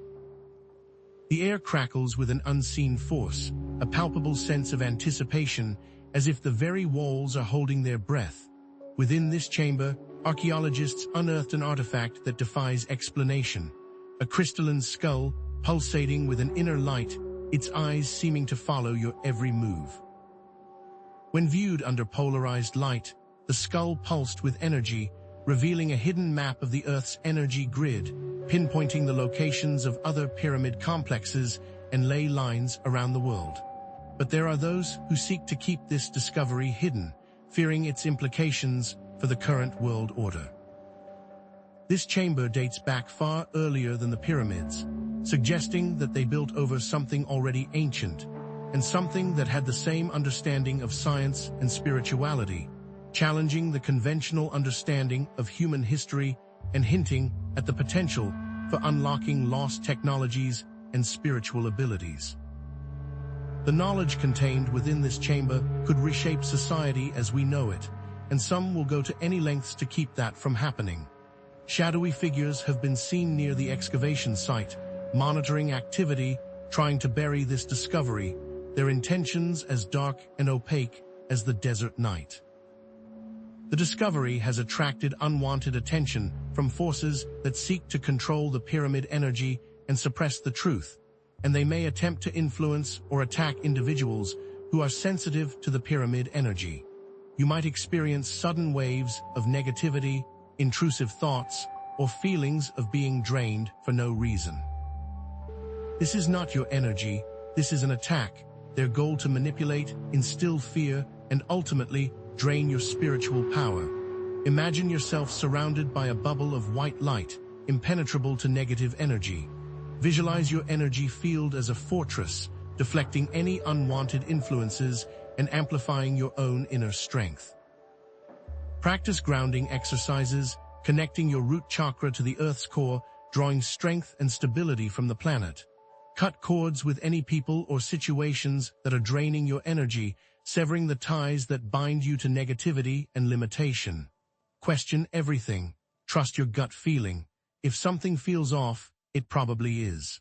Speaker 1: The air crackles with an unseen force, a palpable sense of anticipation, as if the very walls are holding their breath. Within this chamber, archaeologists unearthed an artifact that defies explanation, a crystalline skull pulsating with an inner light, its eyes seeming to follow your every move. When viewed under polarized light, the skull pulsed with energy, revealing a hidden map of the Earth's energy grid, pinpointing the locations of other pyramid complexes and ley lines around the world. But there are those who seek to keep this discovery hidden, fearing its implications for the current world order. This chamber dates back far earlier than the pyramids, suggesting that they built over something already ancient, and something that had the same understanding of science and spirituality, challenging the conventional understanding of human history and hinting at the potential for unlocking lost technologies and spiritual abilities. The knowledge contained within this chamber could reshape society as we know it, and some will go to any lengths to keep that from happening. Shadowy figures have been seen near the excavation site, monitoring activity, trying to bury this discovery, their intentions as dark and opaque as the desert night. The discovery has attracted unwanted attention from forces that seek to control the pyramid energy and suppress the truth, and they may attempt to influence or attack individuals who are sensitive to the pyramid energy. You might experience sudden waves of negativity, intrusive thoughts, or feelings of being drained for no reason. This is not your energy, this is an attack, their goal to manipulate, instill fear, and ultimately drain your spiritual power. Imagine yourself surrounded by a bubble of white light, impenetrable to negative energy. Visualize your energy field as a fortress, deflecting any unwanted influences and amplifying your own inner strength. Practice grounding exercises, connecting your root chakra to the Earth's core, drawing strength and stability from the planet. Cut cords with any people or situations that are draining your energy, severing the ties that bind you to negativity and limitation. Question everything. Trust your gut feeling. If something feels off, it probably is.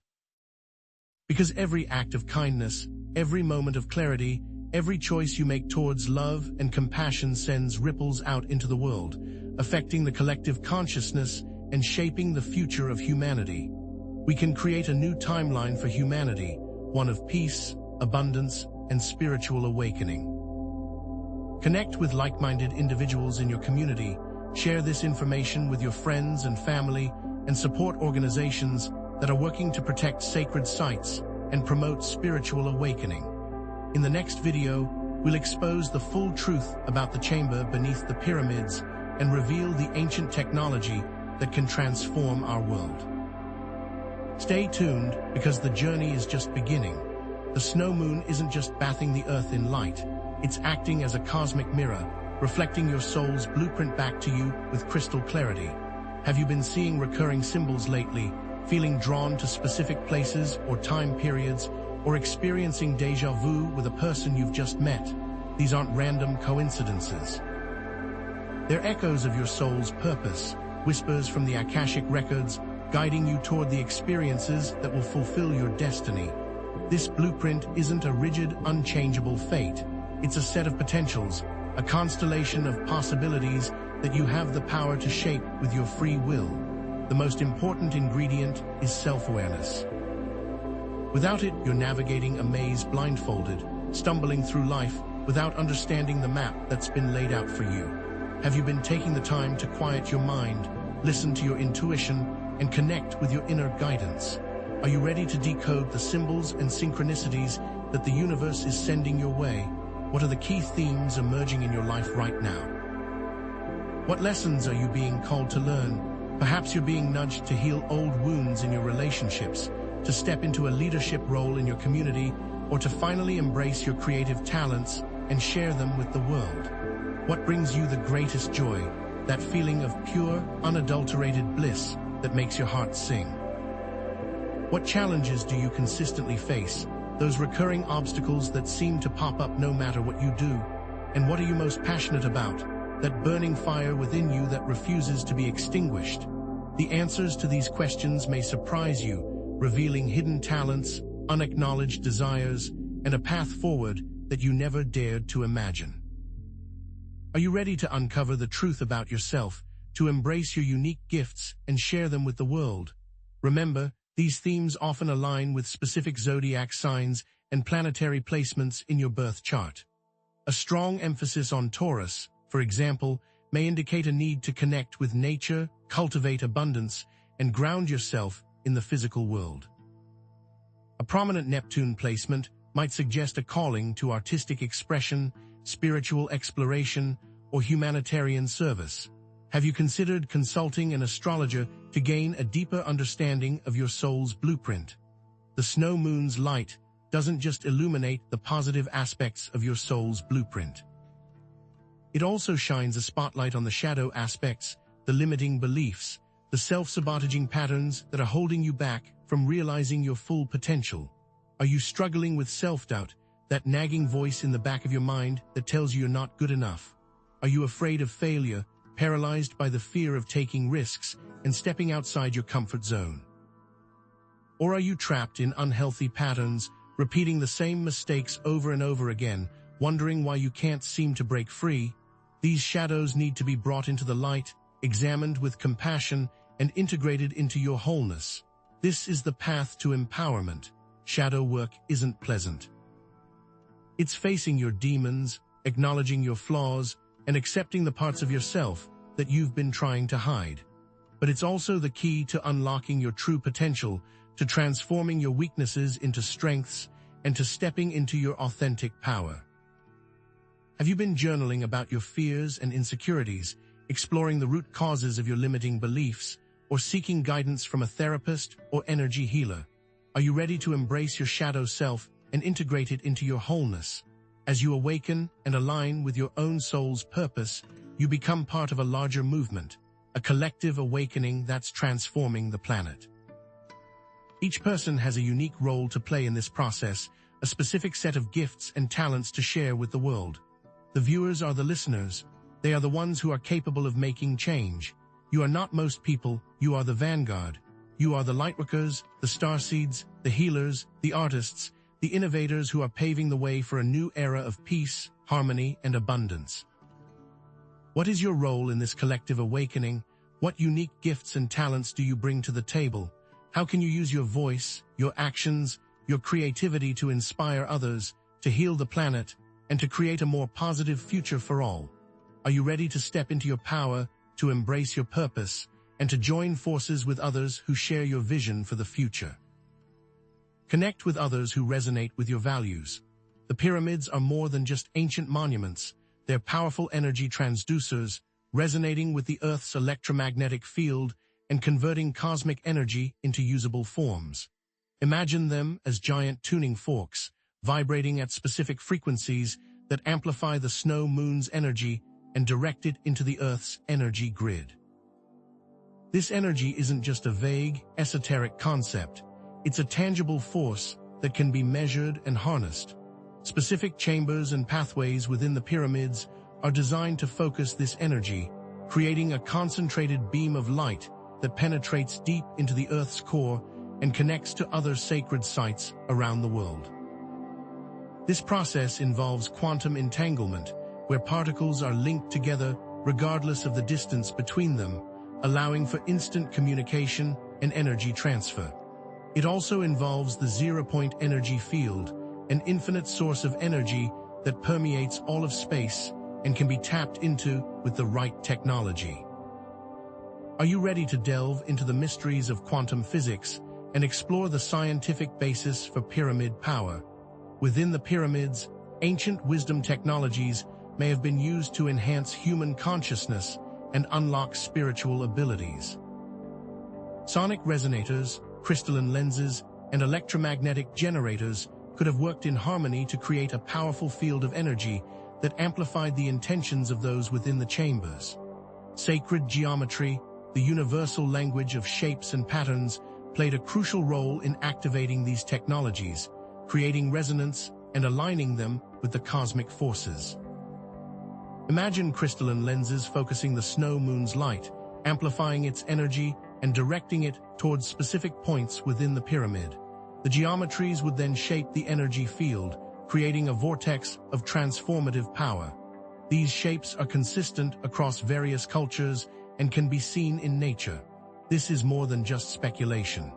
Speaker 1: Because every act of kindness, every moment of clarity, every choice you make towards love and compassion sends ripples out into the world, affecting the collective consciousness and shaping the future of humanity. We can create a new timeline for humanity, one of peace, abundance, and spiritual awakening. Connect with like-minded individuals in your community, share this information with your friends and family, and support organizations that are working to protect sacred sites and promote spiritual awakening. In the next video, we'll expose the full truth about the chamber beneath the pyramids and reveal the ancient technology that can transform our world. Stay tuned, because the journey is just beginning. The snow moon isn't just bathing the Earth in light, it's acting as a cosmic mirror, reflecting your soul's blueprint back to you with crystal clarity. Have you been seeing recurring symbols lately, feeling drawn to specific places or time periods, or experiencing déjà vu with a person you've just met? These aren't random coincidences. They're echoes of your soul's purpose, whispers from the Akashic records, guiding you toward the experiences that will fulfill your destiny. This blueprint isn't a rigid, unchangeable fate. It's a set of potentials, a constellation of possibilities that you have the power to shape with your free will. The most important ingredient is self-awareness. Without it, you're navigating a maze blindfolded, stumbling through life without understanding the map that's been laid out for you. Have you been taking the time to quiet your mind, listen to your intuition, and connect with your inner guidance? Are you ready to decode the symbols and synchronicities that the universe is sending your way? What are the key themes emerging in your life right now? What lessons are you being called to learn? Perhaps you're being nudged to heal old wounds in your relationships, to step into a leadership role in your community, or to finally embrace your creative talents and share them with the world. What brings you the greatest joy? That feeling of pure, unadulterated bliss that makes your heart sing. What challenges do you consistently face? Those recurring obstacles that seem to pop up no matter what you do? And what are you most passionate about? That burning fire within you that refuses to be extinguished? The answers to these questions may surprise you, revealing hidden talents, unacknowledged desires, and a path forward that you never dared to imagine. Are you ready to uncover the truth about yourself, to embrace your unique gifts and share them with the world? Remember, These themes often align with specific zodiac signs and planetary placements in your birth chart. A strong emphasis on Taurus, for example, may indicate a need to connect with nature, cultivate abundance, and ground yourself in the physical world. A prominent Neptune placement might suggest a calling to artistic expression, spiritual exploration, or humanitarian service. Have you considered consulting an astrologer to gain a deeper understanding of your soul's blueprint? The snow moon's light doesn't just illuminate the positive aspects of your soul's blueprint. It also shines a spotlight on the shadow aspects, the limiting beliefs, the self-sabotaging patterns that are holding you back from realizing your full potential. Are you struggling with self-doubt, that nagging voice in the back of your mind that tells you you're not good enough? Are you afraid of failure, paralyzed by the fear of taking risks and stepping outside your comfort zone? Or are you trapped in unhealthy patterns, repeating the same mistakes over and over again, wondering why you can't seem to break free? These shadows need to be brought into the light, examined with compassion, and integrated into your wholeness. This is the path to empowerment. Shadow work isn't pleasant. It's facing your demons, acknowledging your flaws, and accepting the parts of yourself that you've been trying to hide. But it's also the key to unlocking your true potential, to transforming your weaknesses into strengths, and to stepping into your authentic power. Have you been journaling about your fears and insecurities, exploring the root causes of your limiting beliefs, or seeking guidance from a therapist or energy healer? Are you ready to embrace your shadow self and integrate it into your wholeness? As you awaken and align with your own soul's purpose, you become part of a larger movement, a collective awakening that's transforming the planet. Each person has a unique role to play in this process, a specific set of gifts and talents to share with the world. The viewers are the listeners. They are the ones who are capable of making change. You are not most people, you are the vanguard. You are the lightworkers, the starseeds, the healers, the artists, the innovators who are paving the way for a new era of peace, harmony, and abundance. What is your role in this collective awakening? What unique gifts and talents do you bring to the table? How can you use your voice, your actions, your creativity to inspire others, to heal the planet, and to create a more positive future for all? Are you ready to step into your power, to embrace your purpose, and to join forces with others who share your vision for the future? Connect with others who resonate with your values. The pyramids are more than just ancient monuments. They're powerful energy transducers, resonating with the Earth's electromagnetic field and converting cosmic energy into usable forms. Imagine them as giant tuning forks, vibrating at specific frequencies that amplify the snow moon's energy and direct it into the Earth's energy grid. This energy isn't just a vague, esoteric concept. It's a tangible force that can be measured and harnessed. Specific chambers and pathways within the pyramids are designed to focus this energy, creating a concentrated beam of light that penetrates deep into the Earth's core and connects to other sacred sites around the world. This process involves quantum entanglement, where particles are linked together regardless of the distance between them, allowing for instant communication and energy transfer. It also involves the zero-point energy field, an infinite source of energy that permeates all of space and can be tapped into with the right technology. Are you ready to delve into the mysteries of quantum physics and explore the scientific basis for pyramid power? Within the pyramids, ancient wisdom technologies may have been used to enhance human consciousness and unlock spiritual abilities. Sonic resonators, crystalline lenses, and electromagnetic generators could have worked in harmony to create a powerful field of energy that amplified the intentions of those within the chambers. Sacred geometry, the universal language of shapes and patterns, played a crucial role in activating these technologies, creating resonance and aligning them with the cosmic forces. Imagine crystalline lenses focusing the snow moon's light, amplifying its energy and directing it towards specific points within the pyramid. The geometries would then shape the energy field, creating a vortex of transformative power. These shapes are consistent across various cultures and can be seen in nature. This is more than just speculation.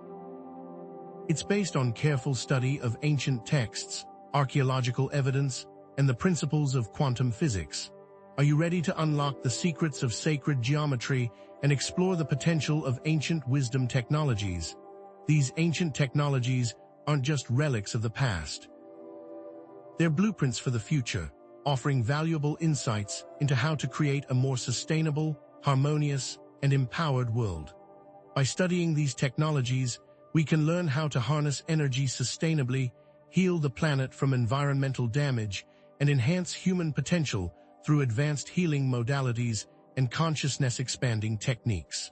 Speaker 1: It's based on careful study of ancient texts, archaeological evidence, and the principles of quantum physics. Are you ready to unlock the secrets of sacred geometry and explore the potential of ancient wisdom technologies? These ancient technologies aren't just relics of the past. They're blueprints for the future, offering valuable insights into how to create a more sustainable, harmonious, and empowered world. By studying these technologies, we can learn how to harness energy sustainably, heal the planet from environmental damage, and enhance human potential through advanced healing modalities and consciousness-expanding techniques.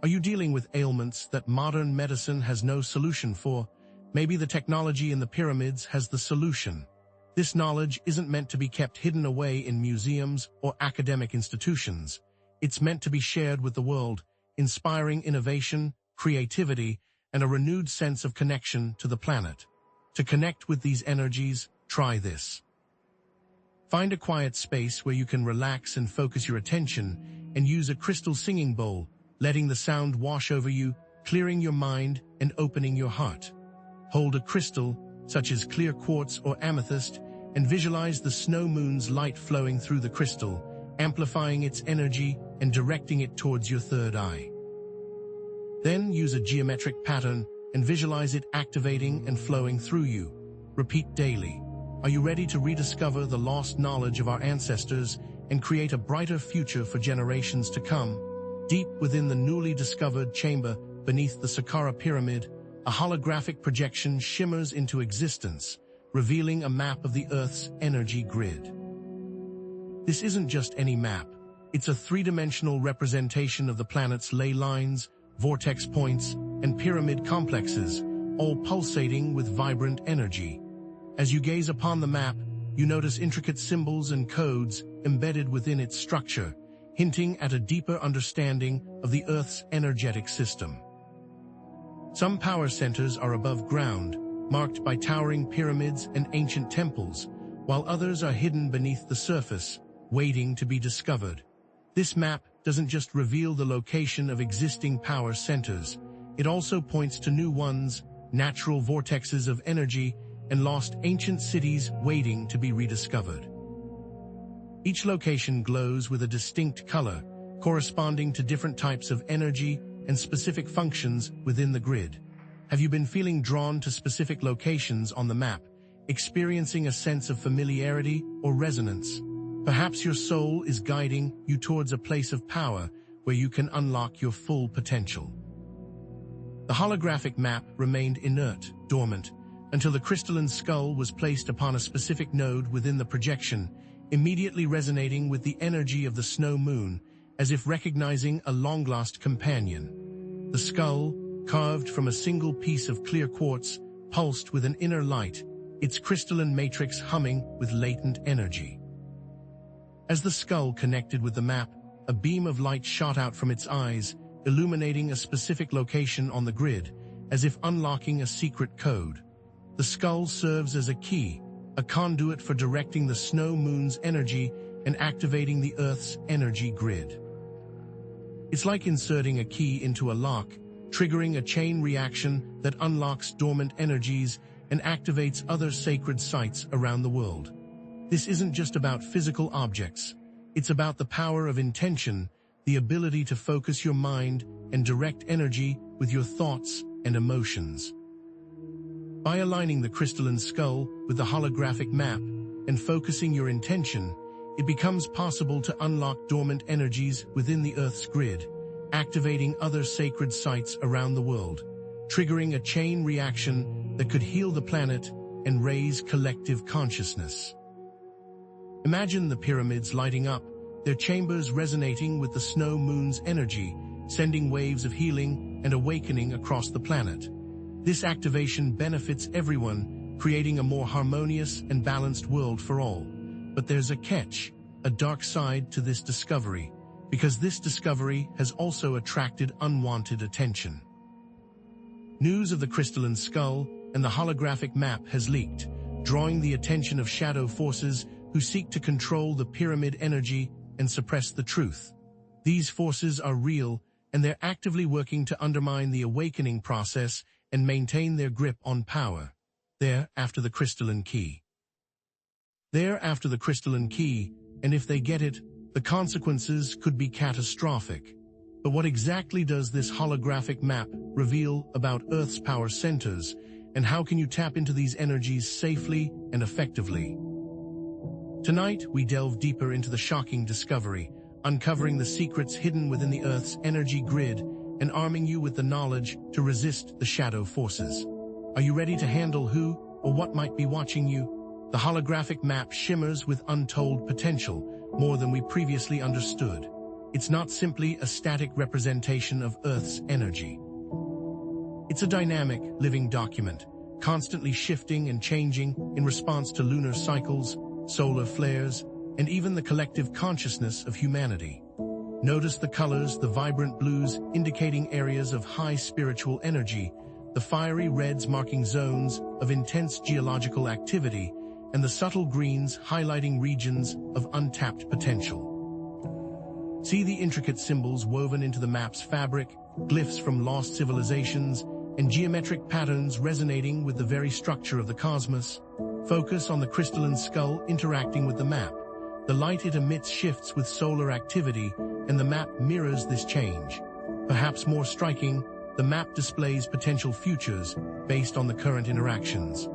Speaker 1: Are you dealing with ailments that modern medicine has no solution for? Maybe the technology in the pyramids has the solution. This knowledge isn't meant to be kept hidden away in museums or academic institutions. It's meant to be shared with the world, inspiring innovation, creativity, and a renewed sense of connection to the planet. To connect with these energies, try this. Find a quiet space where you can relax and focus your attention, and use a crystal singing bowl, letting the sound wash over you, clearing your mind and opening your heart. Hold a crystal, such as clear quartz or amethyst, and visualize the snow moon's light flowing through the crystal, amplifying its energy and directing it towards your third eye. Then use a geometric pattern and visualize it activating and flowing through you. Repeat daily. Are you ready to rediscover the lost knowledge of our ancestors and create a brighter future for generations to come? Deep within the newly discovered chamber beneath the Saqqara Pyramid, a holographic projection shimmers into existence, revealing a map of the Earth's energy grid. This isn't just any map. It's a three-dimensional representation of the planet's ley lines, vortex points, and pyramid complexes, all pulsating with vibrant energy. As you gaze upon the map, you notice intricate symbols and codes embedded within its structure, hinting at a deeper understanding of the Earth's energetic system. Some power centers are above ground, marked by towering pyramids and ancient temples, while others are hidden beneath the surface, waiting to be discovered. This map doesn't just reveal the location of existing power centers, it also points to new ones, natural vortexes of energy, and lost ancient cities waiting to be rediscovered. Each location glows with a distinct color, corresponding to different types of energy and specific functions within the grid. Have you been feeling drawn to specific locations on the map, experiencing a sense of familiarity or resonance? Perhaps your soul is guiding you towards a place of power where you can unlock your full potential. The holographic map remained inert, dormant, until the crystalline skull was placed upon a specific node within the projection, immediately resonating with the energy of the snow moon, as if recognizing a long-lost companion. The skull, carved from a single piece of clear quartz, pulsed with an inner light, its crystalline matrix humming with latent energy. As the skull connected with the map, a beam of light shot out from its eyes, illuminating a specific location on the grid, as if unlocking a secret code. The skull serves as a key, a conduit for directing the snow moon's energy and activating the Earth's energy grid. It's like inserting a key into a lock, triggering a chain reaction that unlocks dormant energies and activates other sacred sites around the world. This isn't just about physical objects. It's about the power of intention, the ability to focus your mind and direct energy with your thoughts and emotions. By aligning the crystalline skull with the holographic map and focusing your intention, it becomes possible to unlock dormant energies within the Earth's grid, activating other sacred sites around the world, triggering a chain reaction that could heal the planet and raise collective consciousness. Imagine the pyramids lighting up, their chambers resonating with the snow moon's energy, sending waves of healing and awakening across the planet. This activation benefits everyone, creating a more harmonious and balanced world for all. But there's a catch, a dark side to this discovery, because this discovery has also attracted unwanted attention. News of the crystalline skull and the holographic map has leaked, drawing the attention of shadow forces who seek to control the pyramid energy and suppress the truth. These forces are real, and they're actively working to undermine the awakening process and maintain their grip on power. There, after the crystalline key. There, after the crystalline key, and if they get it, the consequences could be catastrophic. But what exactly does this holographic map reveal about Earth's power centers, and how can you tap into these energies safely and effectively? Tonight, we delve deeper into the shocking discovery, uncovering the secrets hidden within the Earth's energy grid and arming you with the knowledge to resist the shadow forces. Are you ready to handle who or what might be watching you? The holographic map shimmers with untold potential, more than we previously understood. It's not simply a static representation of Earth's energy. It's a dynamic, living document, constantly shifting and changing in response to lunar cycles, solar flares, and even the collective consciousness of humanity. Notice the colors, the vibrant blues indicating areas of high spiritual energy, the fiery reds marking zones of intense geological activity, and the subtle greens highlighting regions of untapped potential. See the intricate symbols woven into the map's fabric, glyphs from lost civilizations, and geometric patterns resonating with the very structure of the cosmos. Focus on the crystalline skull interacting with the map. The light it emits shifts with solar activity, and the map mirrors this change. Perhaps more striking, the map displays potential futures based on the current interactions.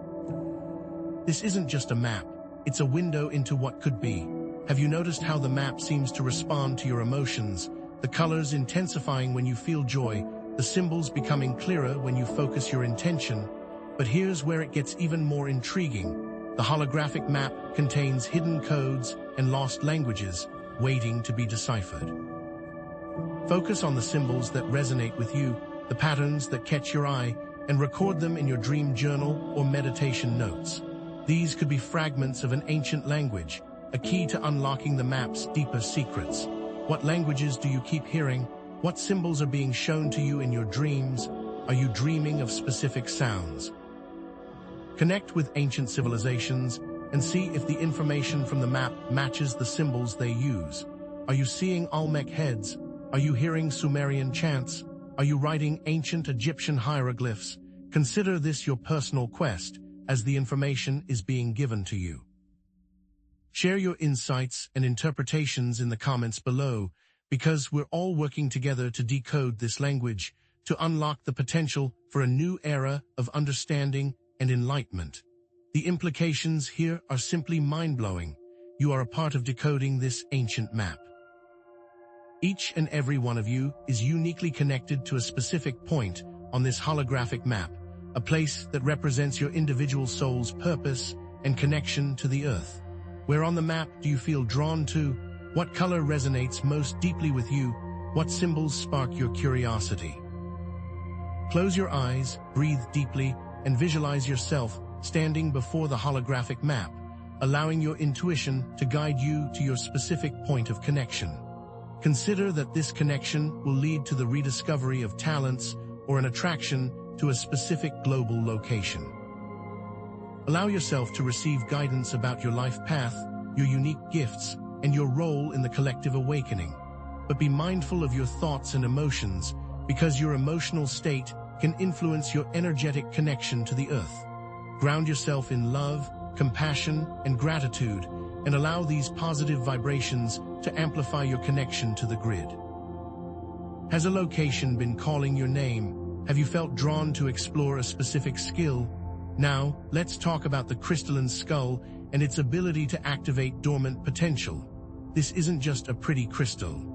Speaker 1: This isn't just a map, it's a window into what could be. Have you noticed how the map seems to respond to your emotions, the colors intensifying when you feel joy, the symbols becoming clearer when you focus your intention? But here's where it gets even more intriguing. The holographic map contains hidden codes and lost languages waiting to be deciphered. Focus on the symbols that resonate with you, the patterns that catch your eye, and record them in your dream journal or meditation notes. These could be fragments of an ancient language, a key to unlocking the map's deeper secrets. What languages do you keep hearing? What symbols are being shown to you in your dreams? Are you dreaming of specific sounds? Connect with ancient civilizations and see if the information from the map matches the symbols they use. Are you seeing Olmec heads? Are you hearing Sumerian chants? Are you writing ancient Egyptian hieroglyphs? Consider this your personal quest, as the information is being given to you. Share your insights and interpretations in the comments below, because we're all working together to decode this language, to unlock the potential for a new era of understanding and enlightenment. The implications here are simply mind-blowing. You are a part of decoding this ancient map. Each and every one of you is uniquely connected to a specific point on this holographic map, a place that represents your individual soul's purpose and connection to the Earth. Where on the map do you feel drawn to? What color resonates most deeply with you? What symbols spark your curiosity? Close your eyes, breathe deeply, and visualize yourself standing before the holographic map, allowing your intuition to guide you to your specific point of connection. Consider that this connection will lead to the rediscovery of talents or an attraction to a specific global location. Allow yourself to receive guidance about your life path, your unique gifts, and your role in the collective awakening. But be mindful of your thoughts and emotions, because your emotional state can influence your energetic connection to the Earth. Ground yourself in love, compassion, and gratitude, and allow these positive vibrations to amplify your connection to the grid. Has a location been calling your name? Have you felt drawn to explore a specific skill? Now, let's talk about the crystalline skull and its ability to activate dormant potential. This isn't just a pretty crystal.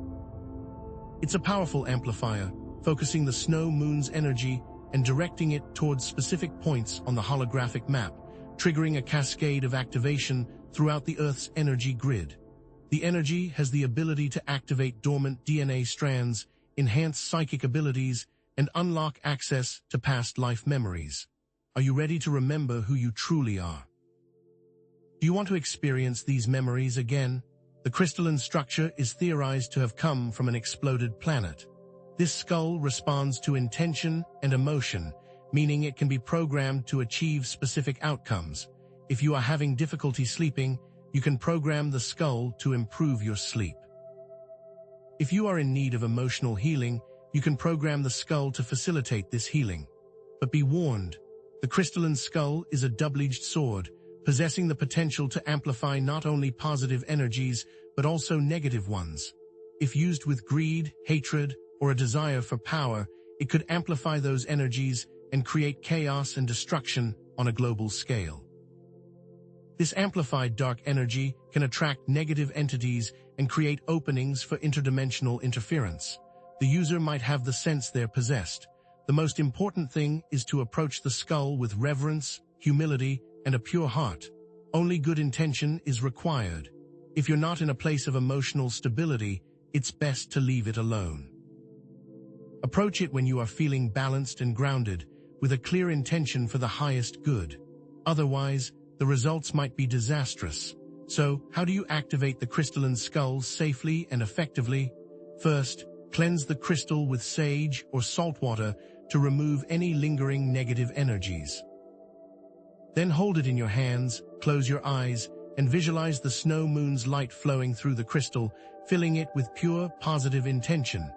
Speaker 1: It's a powerful amplifier, focusing the snow moon's energy and directing it towards specific points on the holographic map, triggering a cascade of activation throughout the Earth's energy grid. The energy has the ability to activate dormant DNA strands, enhance psychic abilities, and unlock access to past life memories. Are you ready to remember who you truly are? Do you want to experience these memories again? The crystalline structure is theorized to have come from an exploded planet. This skull responds to intention and emotion, meaning it can be programmed to achieve specific outcomes. If you are having difficulty sleeping, you can program the skull to improve your sleep. If you are in need of emotional healing, you can program the skull to facilitate this healing. But be warned, the crystalline skull is a double-edged sword, possessing the potential to amplify not only positive energies, but also negative ones. If used with greed, hatred, or a desire for power, it could amplify those energies and create chaos and destruction on a global scale. This amplified dark energy can attract negative entities and create openings for interdimensional interference. The user might have the sense they're possessed. The most important thing is to approach the skull with reverence, humility, and a pure heart. Only good intention is required. If you're not in a place of emotional stability, it's best to leave it alone. Approach it when you are feeling balanced and grounded, with a clear intention for the highest good. Otherwise, the results might be disastrous. So, how do you activate the crystalline skull safely and effectively? First, cleanse the crystal with sage or salt water to remove any lingering negative energies. Then hold it in your hands, close your eyes, and visualize the snow moon's light flowing through the crystal, filling it with pure, positive intention.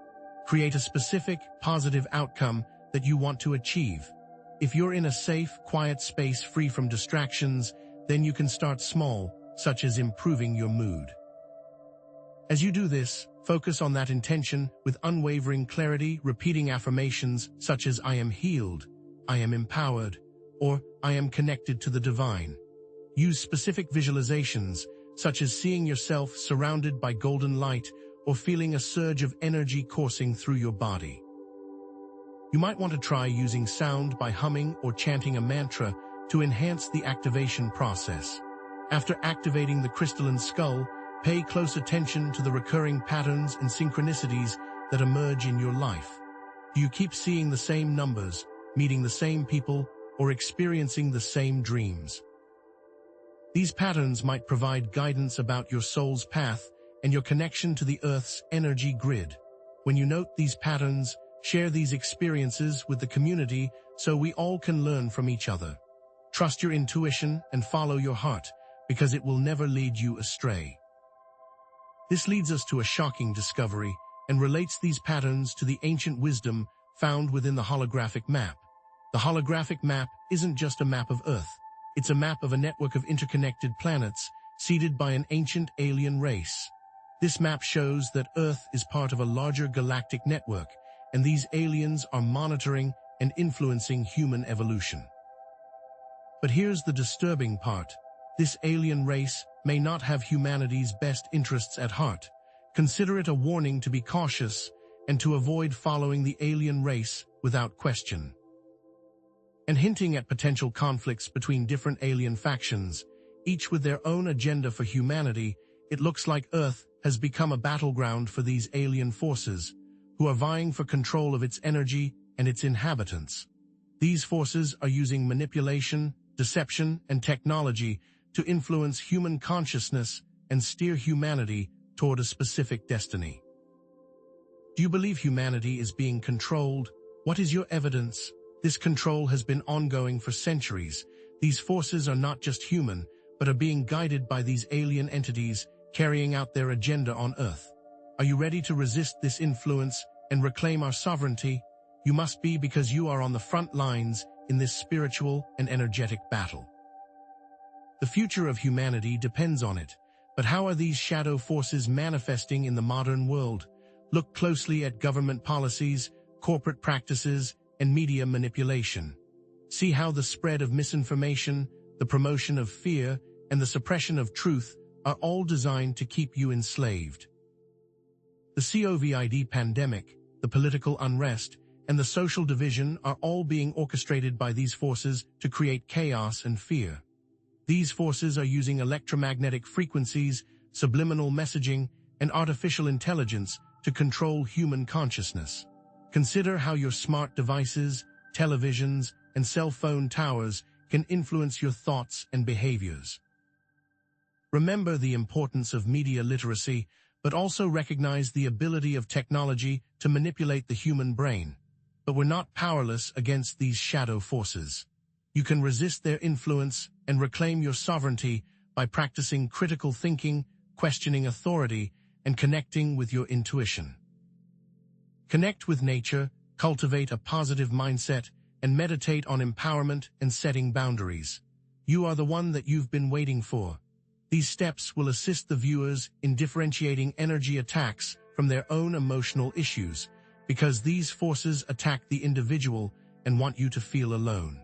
Speaker 1: Create a specific, positive outcome that you want to achieve. If you're in a safe, quiet space free from distractions, then you can start small, such as improving your mood. As you do this, focus on that intention with unwavering clarity, repeating affirmations such as "I am healed," "I am empowered," or "I am connected to the divine." Use specific visualizations, such as seeing yourself surrounded by golden light or feeling a surge of energy coursing through your body. You might want to try using sound by humming or chanting a mantra to enhance the activation process. After activating the crystalline skull, pay close attention to the recurring patterns and synchronicities that emerge in your life. Do you keep seeing the same numbers, meeting the same people, or experiencing the same dreams? These patterns might provide guidance about your soul's path and your connection to the Earth's energy grid. When you note these patterns, share these experiences with the community so we all can learn from each other. Trust your intuition and follow your heart, because it will never lead you astray. This leads us to a shocking discovery and relates these patterns to the ancient wisdom found within the holographic map. The holographic map isn't just a map of Earth. It's a map of a network of interconnected planets seeded by an ancient alien race. This map shows that Earth is part of a larger galactic network, and these aliens are monitoring and influencing human evolution. But here's the disturbing part. This alien race may not have humanity's best interests at heart. Consider it a warning to be cautious and to avoid following the alien race without question. And hinting at potential conflicts between different alien factions, each with their own agenda for humanity, it looks like Earth has become a battleground for these alien forces, who are vying for control of its energy and its inhabitants. These forces are using manipulation, deception, and technology to influence human consciousness and steer humanity toward a specific destiny. Do you believe humanity is being controlled? What is your evidence? This control has been ongoing for centuries. These forces are not just human, but are being guided by these alien entities carrying out their agenda on Earth. Are you ready to resist this influence and reclaim our sovereignty? You must be, because you are on the front lines in this spiritual and energetic battle. The future of humanity depends on it, but how are these shadow forces manifesting in the modern world? Look closely at government policies, corporate practices, and media manipulation. See how the spread of misinformation, the promotion of fear, and the suppression of truth are all designed to keep you enslaved. The COVID pandemic, the political unrest, and the social division are all being orchestrated by these forces to create chaos and fear. These forces are using electromagnetic frequencies, subliminal messaging, and artificial intelligence to control human consciousness. Consider how your smart devices, televisions, and cell phone towers can influence your thoughts and behaviors. Remember the importance of media literacy, but also recognize the ability of technology to manipulate the human brain. But we're not powerless against these shadow forces. You can resist their influence and reclaim your sovereignty by practicing critical thinking, questioning authority, and connecting with your intuition. Connect with nature, cultivate a positive mindset, and meditate on empowerment and setting boundaries. You are the one that you've been waiting for. These steps will assist the viewers in differentiating energy attacks from their own emotional issues, because these forces attack the individual and want you to feel alone.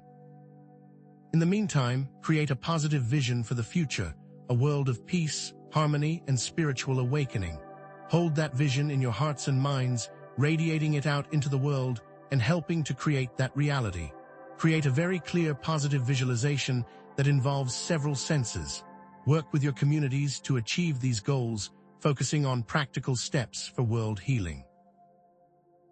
Speaker 1: In the meantime, create a positive vision for the future, a world of peace, harmony, and spiritual awakening. Hold that vision in your hearts and minds, radiating it out into the world and helping to create that reality. Create a very clear positive visualization that involves several senses. Work with your communities to achieve these goals, focusing on practical steps for world healing.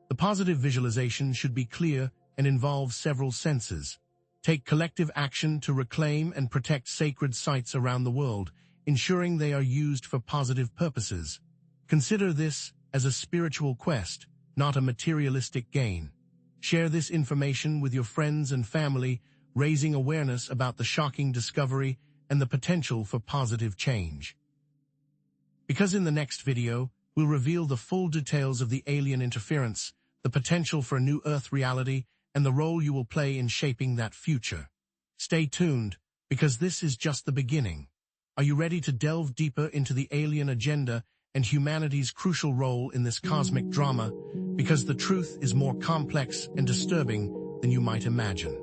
Speaker 1: The positive visualization should be clear and involve several senses. Take collective action to reclaim and protect sacred sites around the world, ensuring they are used for positive purposes. Consider this as a spiritual quest, not a materialistic gain. Share this information with your friends and family, raising awareness about the shocking discovery and the potential for positive change. Because in the next video, we'll reveal the full details of the alien interference, the potential for a new Earth reality, and the role you will play in shaping that future. Stay tuned, because this is just the beginning. Are you ready to delve deeper into the alien agenda and humanity's crucial role in this cosmic drama? Because the truth is more complex and disturbing than you might imagine.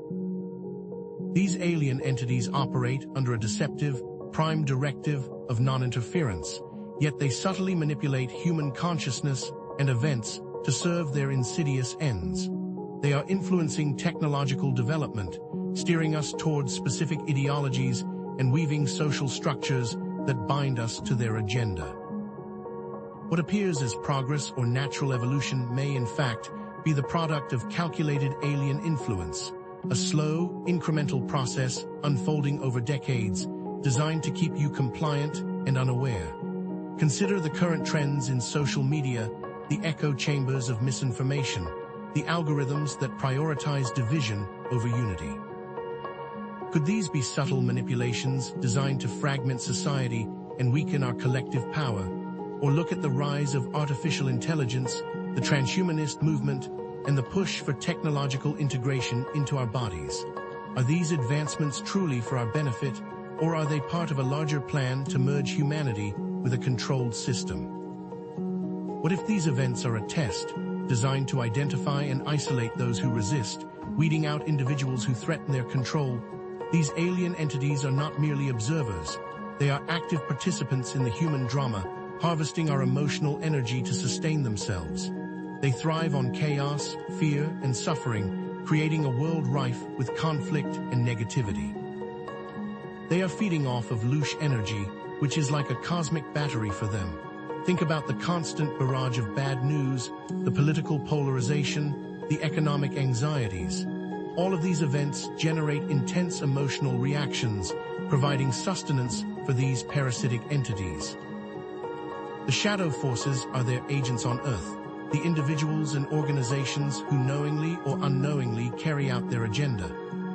Speaker 1: These alien entities operate under a deceptive, prime directive of non-interference, yet they subtly manipulate human consciousness and events to serve their insidious ends. They are influencing technological development, steering us towards specific ideologies and weaving social structures that bind us to their agenda. What appears as progress or natural evolution may in fact be the product of calculated alien influence, a slow, incremental process unfolding over decades, designed to keep you compliant and unaware. Consider the current trends in social media, the echo chambers of misinformation, the algorithms that prioritize division over unity. Could these be subtle manipulations designed to fragment society and weaken our collective power? Or look at the rise of artificial intelligence, the transhumanist movement, and the push for technological integration into our bodies. Are these advancements truly for our benefit, or are they part of a larger plan to merge humanity with a controlled system? What if these events are a test, designed to identify and isolate those who resist, weeding out individuals who threaten their control? These alien entities are not merely observers. They are active participants in the human drama, harvesting our emotional energy to sustain themselves. They thrive on chaos, fear, and suffering, creating a world rife with conflict and negativity. They are feeding off of louche energy, which is like a cosmic battery for them. Think about the constant barrage of bad news, the political polarization, the economic anxieties. All of these events generate intense emotional reactions, providing sustenance for these parasitic entities. The shadow forces are their agents on Earth, the individuals and organizations who knowingly or unknowingly carry out their agenda.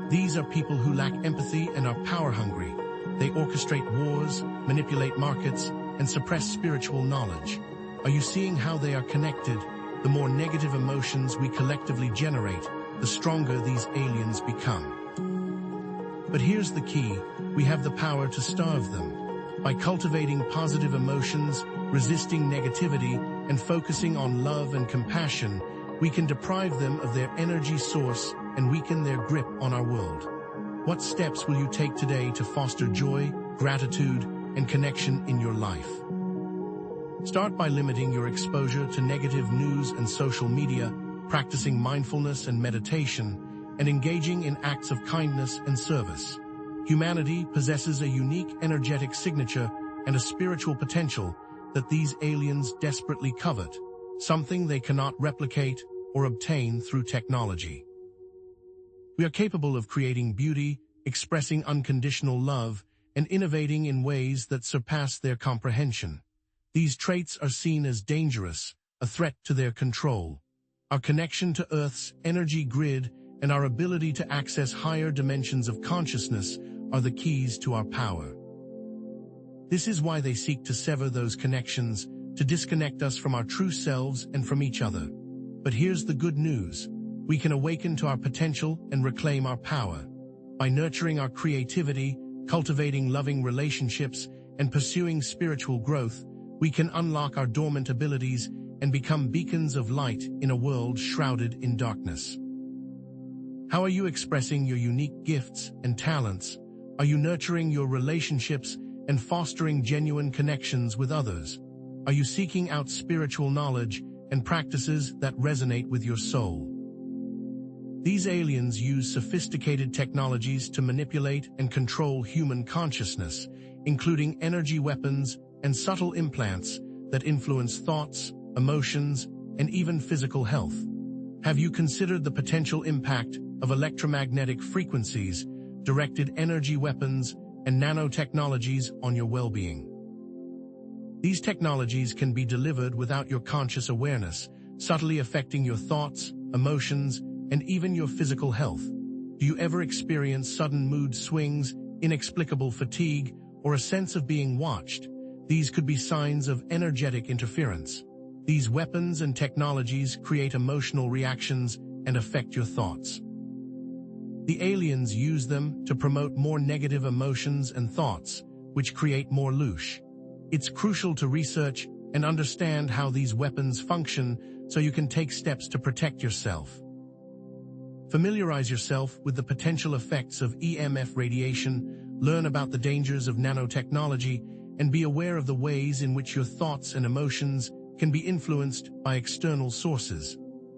Speaker 1: These are people who lack empathy and are power-hungry. They orchestrate wars, manipulate markets, and suppress spiritual knowledge. Are you seeing how they are connected? The more negative emotions we collectively generate, the stronger these aliens become. But here's the key: we have the power to starve them. By cultivating positive emotions, resisting negativity, and focusing on love and compassion, we can deprive them of their energy source and weaken their grip on our world. What steps will you take today to foster joy, gratitude, and connection in your life? Start by limiting your exposure to negative news and social media, practicing mindfulness and meditation, and engaging in acts of kindness and service. Humanity possesses a unique energetic signature and a spiritual potential that these aliens desperately covet, something they cannot replicate or obtain through technology. We are capable of creating beauty, expressing unconditional love, and innovating in ways that surpass their comprehension. These traits are seen as dangerous, a threat to their control. Our connection to Earth's energy grid and our ability to access higher dimensions of consciousness are the keys to our power. This is why they seek to sever those connections, to disconnect us from our true selves and from each other. But here's the good news. we can awaken to our potential and reclaim our power. By nurturing our creativity, cultivating loving relationships, and pursuing spiritual growth, we can unlock our dormant abilities and become beacons of light in a world shrouded in darkness. How are you expressing your unique gifts and talents? Are you nurturing your relationships and fostering genuine connections with others? Are you seeking out spiritual knowledge and practices that resonate with your soul? These aliens use sophisticated technologies to manipulate and control human consciousness, including energy weapons and subtle implants that influence thoughts, emotions, and even physical health. Have you considered the potential impact of electromagnetic frequencies, directed energy weapons, and nanotechnologies on your well-being? These technologies can be delivered without your conscious awareness, subtly affecting your thoughts, emotions, and even your physical health. Do you ever experience sudden mood swings, inexplicable fatigue, or a sense of being watched? These could be signs of energetic interference. These weapons and technologies create emotional reactions and affect your thoughts. The aliens use them to promote more negative emotions and thoughts, which create more loosh. It's crucial to research and understand how these weapons function so you can take steps to protect yourself. Familiarize yourself with the potential effects of EMF radiation, learn about the dangers of nanotechnology, and be aware of the ways in which your thoughts and emotions can be influenced by external sources.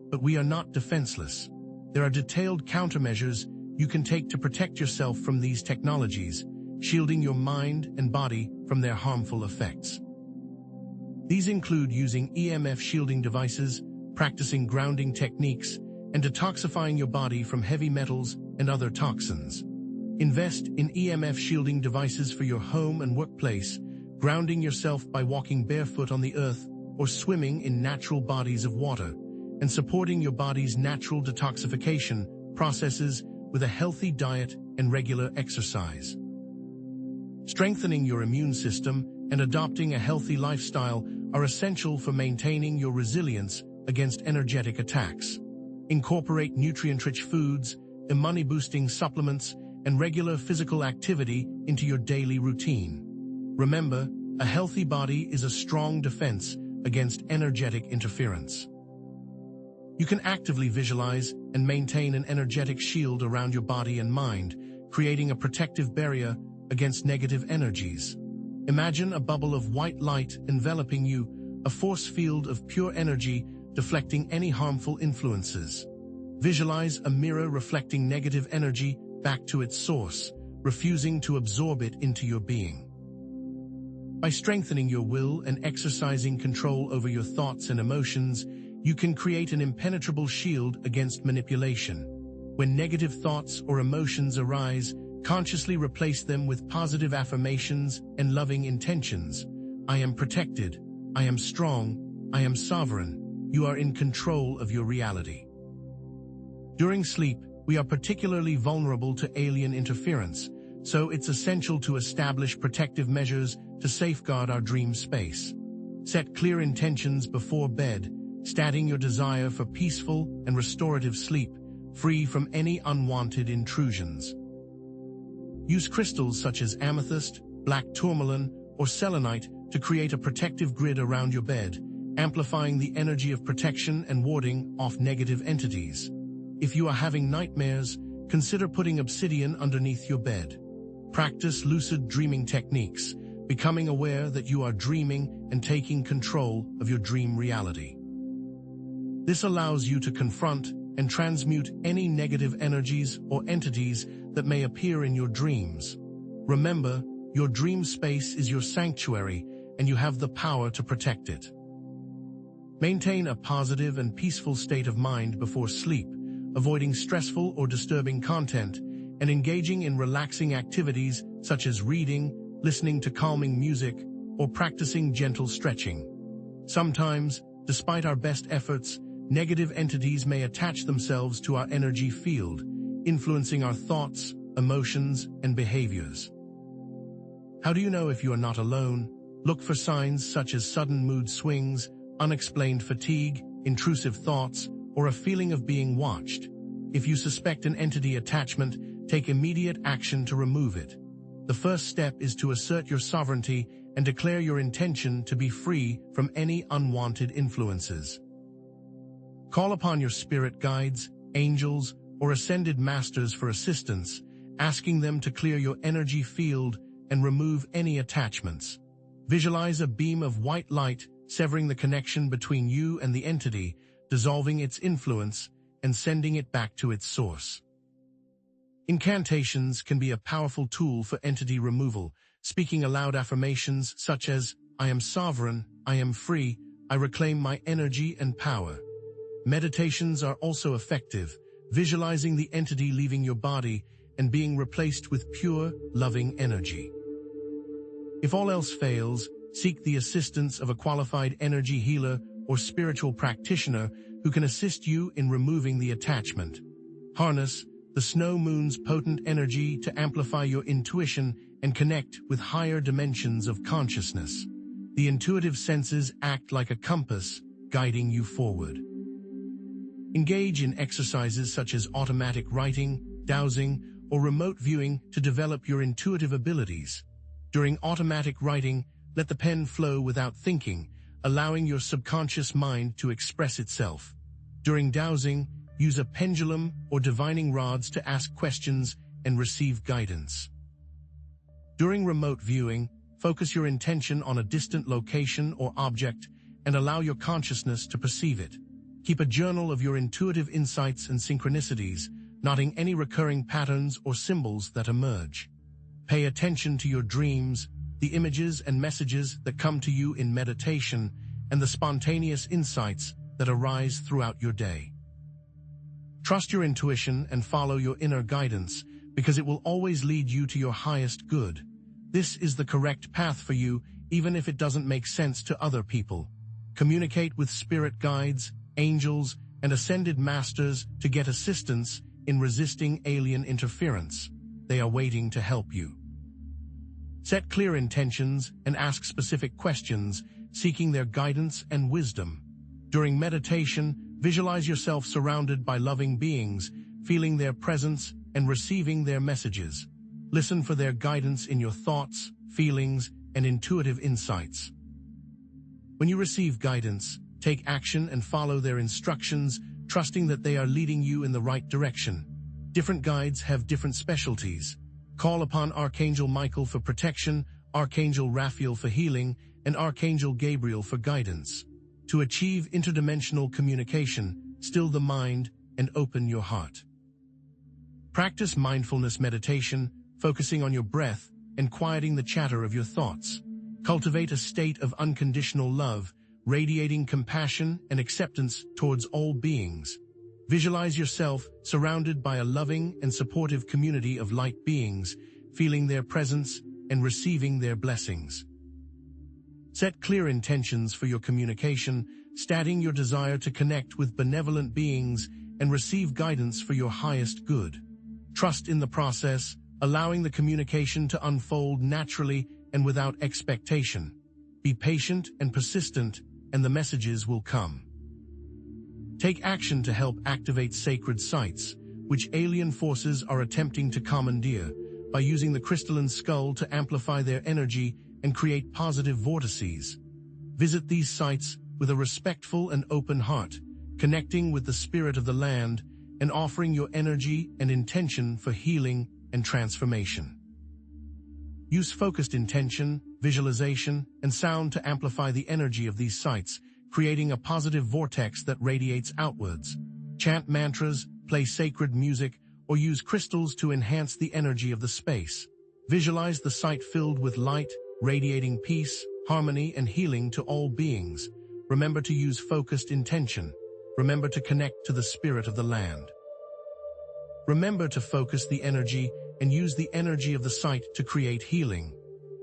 Speaker 1: But we are not defenseless. There are detailed countermeasures you can take to protect yourself from these technologies, shielding your mind and body from their harmful effects. These include using EMF shielding devices, practicing grounding techniques, and detoxifying your body from heavy metals and other toxins. Invest in EMF shielding devices for your home and workplace, grounding yourself by walking barefoot on the earth or swimming in natural bodies of water, and supporting your body's natural detoxification processes with a healthy diet and regular exercise. Strengthening your immune system and adopting a healthy lifestyle are essential for maintaining your resilience against energetic attacks. Incorporate nutrient-rich foods, immunity-boosting supplements, and regular physical activity into your daily routine. Remember, a healthy body is a strong defense against energetic interference. You can actively visualize and maintain an energetic shield around your body and mind, creating a protective barrier against negative energies. Imagine a bubble of white light enveloping you, a force field of pure energy deflecting any harmful influences. Visualize a mirror reflecting negative energy back to its source, refusing to absorb it into your being. By strengthening your will and exercising control over your thoughts and emotions, you can create an impenetrable shield against manipulation. When negative thoughts or emotions arise, consciously replace them with positive affirmations and loving intentions. I am protected. I am strong. I am sovereign. You are in control of your reality. During sleep, we are particularly vulnerable to alien interference, so it's essential to establish protective measures to safeguard our dream space. Set clear intentions before bed, stating your desire for peaceful and restorative sleep, free from any unwanted intrusions. Use crystals such as amethyst, black tourmaline, or selenite to create a protective grid around your bed, amplifying the energy of protection and warding off negative entities. If you are having nightmares, consider putting obsidian underneath your bed. Practice lucid dreaming techniques, becoming aware that you are dreaming and taking control of your dream reality. This allows you to confront and transmute any negative energies or entities that may appear in your dreams. Remember, your dream space is your sanctuary, and you have the power to protect it. Maintain a positive and peaceful state of mind before sleep, avoiding stressful or disturbing content, and engaging in relaxing activities such as reading, listening to calming music, or practicing gentle stretching. Sometimes, despite our best efforts, negative entities may attach themselves to our energy field, influencing our thoughts, emotions, and behaviors. How do you know if you are not alone? Look for signs such as sudden mood swings, unexplained fatigue, intrusive thoughts, or a feeling of being watched. If you suspect an entity attachment, take immediate action to remove it. The first step is to assert your sovereignty and declare your intention to be free from any unwanted influences. Call upon your spirit guides, angels, or ascended masters for assistance, asking them to clear your energy field and remove any attachments. Visualize a beam of white light severing the connection between you and the entity, dissolving its influence and sending it back to its source. Incantations can be a powerful tool for entity removal, speaking aloud affirmations such as, "I am sovereign, I am free, I reclaim my energy and power." Meditations are also effective, visualizing the entity leaving your body and being replaced with pure, loving energy. If all else fails, seek the assistance of a qualified energy healer or spiritual practitioner who can assist you in removing the attachment. Harness the snow moon's potent energy to amplify your intuition and connect with higher dimensions of consciousness. The intuitive senses act like a compass, guiding you forward. Engage in exercises such as automatic writing, dowsing, or remote viewing to develop your intuitive abilities. During automatic writing, let the pen flow without thinking, allowing your subconscious mind to express itself. During dowsing, use a pendulum or divining rods to ask questions and receive guidance. During remote viewing, focus your intention on a distant location or object and allow your consciousness to perceive it. Keep a journal of your intuitive insights and synchronicities, noting any recurring patterns or symbols that emerge. Pay attention to your dreams, the images and messages that come to you in meditation, and the spontaneous insights that arise throughout your day. Trust your intuition and follow your inner guidance, because it will always lead you to your highest good. This is the correct path for you, even if it doesn't make sense to other people. Communicate with spirit guides, angels, and ascended masters to get assistance in resisting alien interference. They are waiting to help you. Set clear intentions and ask specific questions, seeking their guidance and wisdom. During meditation, visualize yourself surrounded by loving beings, feeling their presence and receiving their messages. Listen for their guidance in your thoughts, feelings, and intuitive insights. When you receive guidance, take action and follow their instructions, trusting that they are leading you in the right direction. Different guides have different specialties. Call upon Archangel Michael for protection, Archangel Raphael for healing, and Archangel Gabriel for guidance. To achieve interdimensional communication, still the mind and open your heart. Practice mindfulness meditation, focusing on your breath and quieting the chatter of your thoughts. Cultivate a state of unconditional love, radiating compassion and acceptance towards all beings. Visualize yourself surrounded by a loving and supportive community of light beings, feeling their presence and receiving their blessings. Set clear intentions for your communication, stating your desire to connect with benevolent beings and receive guidance for your highest good. Trust in the process, allowing the communication to unfold naturally and without expectation. Be patient and persistent, and the messages will come. Take action to help activate sacred sites, which alien forces are attempting to commandeer, by using the crystalline skull to amplify their energy and create positive vortices. Visit these sites with a respectful and open heart, connecting with the spirit of the land and offering your energy and intention for healing and transformation. Use focused intention, visualization, and sound to amplify the energy of these sites, creating a positive vortex that radiates outwards. Chant mantras, play sacred music, or use crystals to enhance the energy of the space. Visualize the site filled with light, radiating peace, harmony, and healing to all beings. Remember to use focused intention. Remember to connect to the spirit of the land. Remember to focus the energy and use the energy of the site to create healing.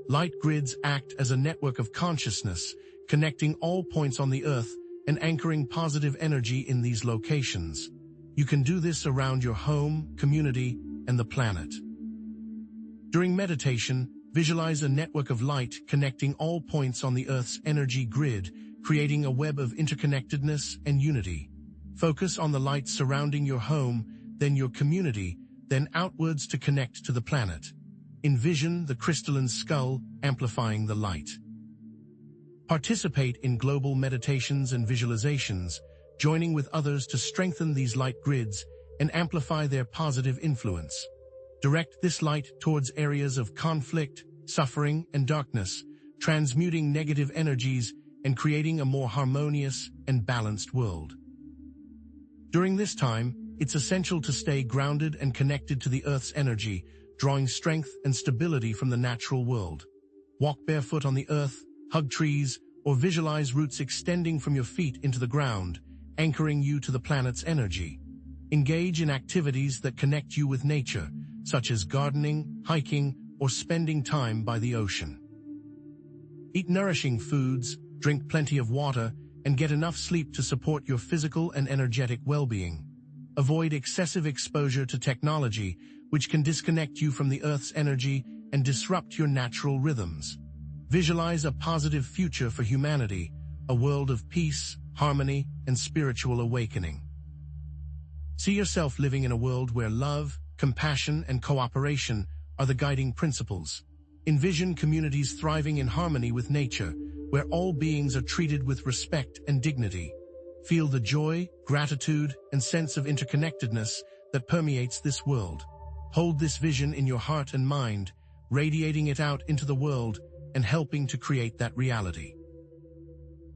Speaker 1: Light grids act as a network of consciousness, connecting all points on the earth and anchoring positive energy in these locations. You can do this around your home, community, and the planet. During meditation, visualize a network of light connecting all points on the Earth's energy grid, creating a web of interconnectedness and unity. Focus on the light surrounding your home, then your community, then outwards to connect to the planet. Envision the crystalline skull amplifying the light. Participate in global meditations and visualizations, joining with others to strengthen these light grids and amplify their positive influence. Direct this light towards areas of conflict, suffering, and darkness, transmuting negative energies and creating a more harmonious and balanced world. During this time, it's essential to stay grounded and connected to the Earth's energy, drawing strength and stability from the natural world. Walk barefoot on the earth, hug trees, or visualize roots extending from your feet into the ground, anchoring you to the planet's energy. Engage in activities that connect you with nature, such as gardening, hiking, or spending time by the ocean. Eat nourishing foods, drink plenty of water, and get enough sleep to support your physical and energetic well-being. Avoid excessive exposure to technology, which can disconnect you from the Earth's energy and disrupt your natural rhythms. Visualize a positive future for humanity, a world of peace, harmony, and spiritual awakening. See yourself living in a world where love, compassion, and cooperation are the guiding principles. Envision communities thriving in harmony with nature, where all beings are treated with respect and dignity. Feel the joy, gratitude, and sense of interconnectedness that permeates this world. Hold this vision in your heart and mind, radiating it out into the world and helping to create that reality.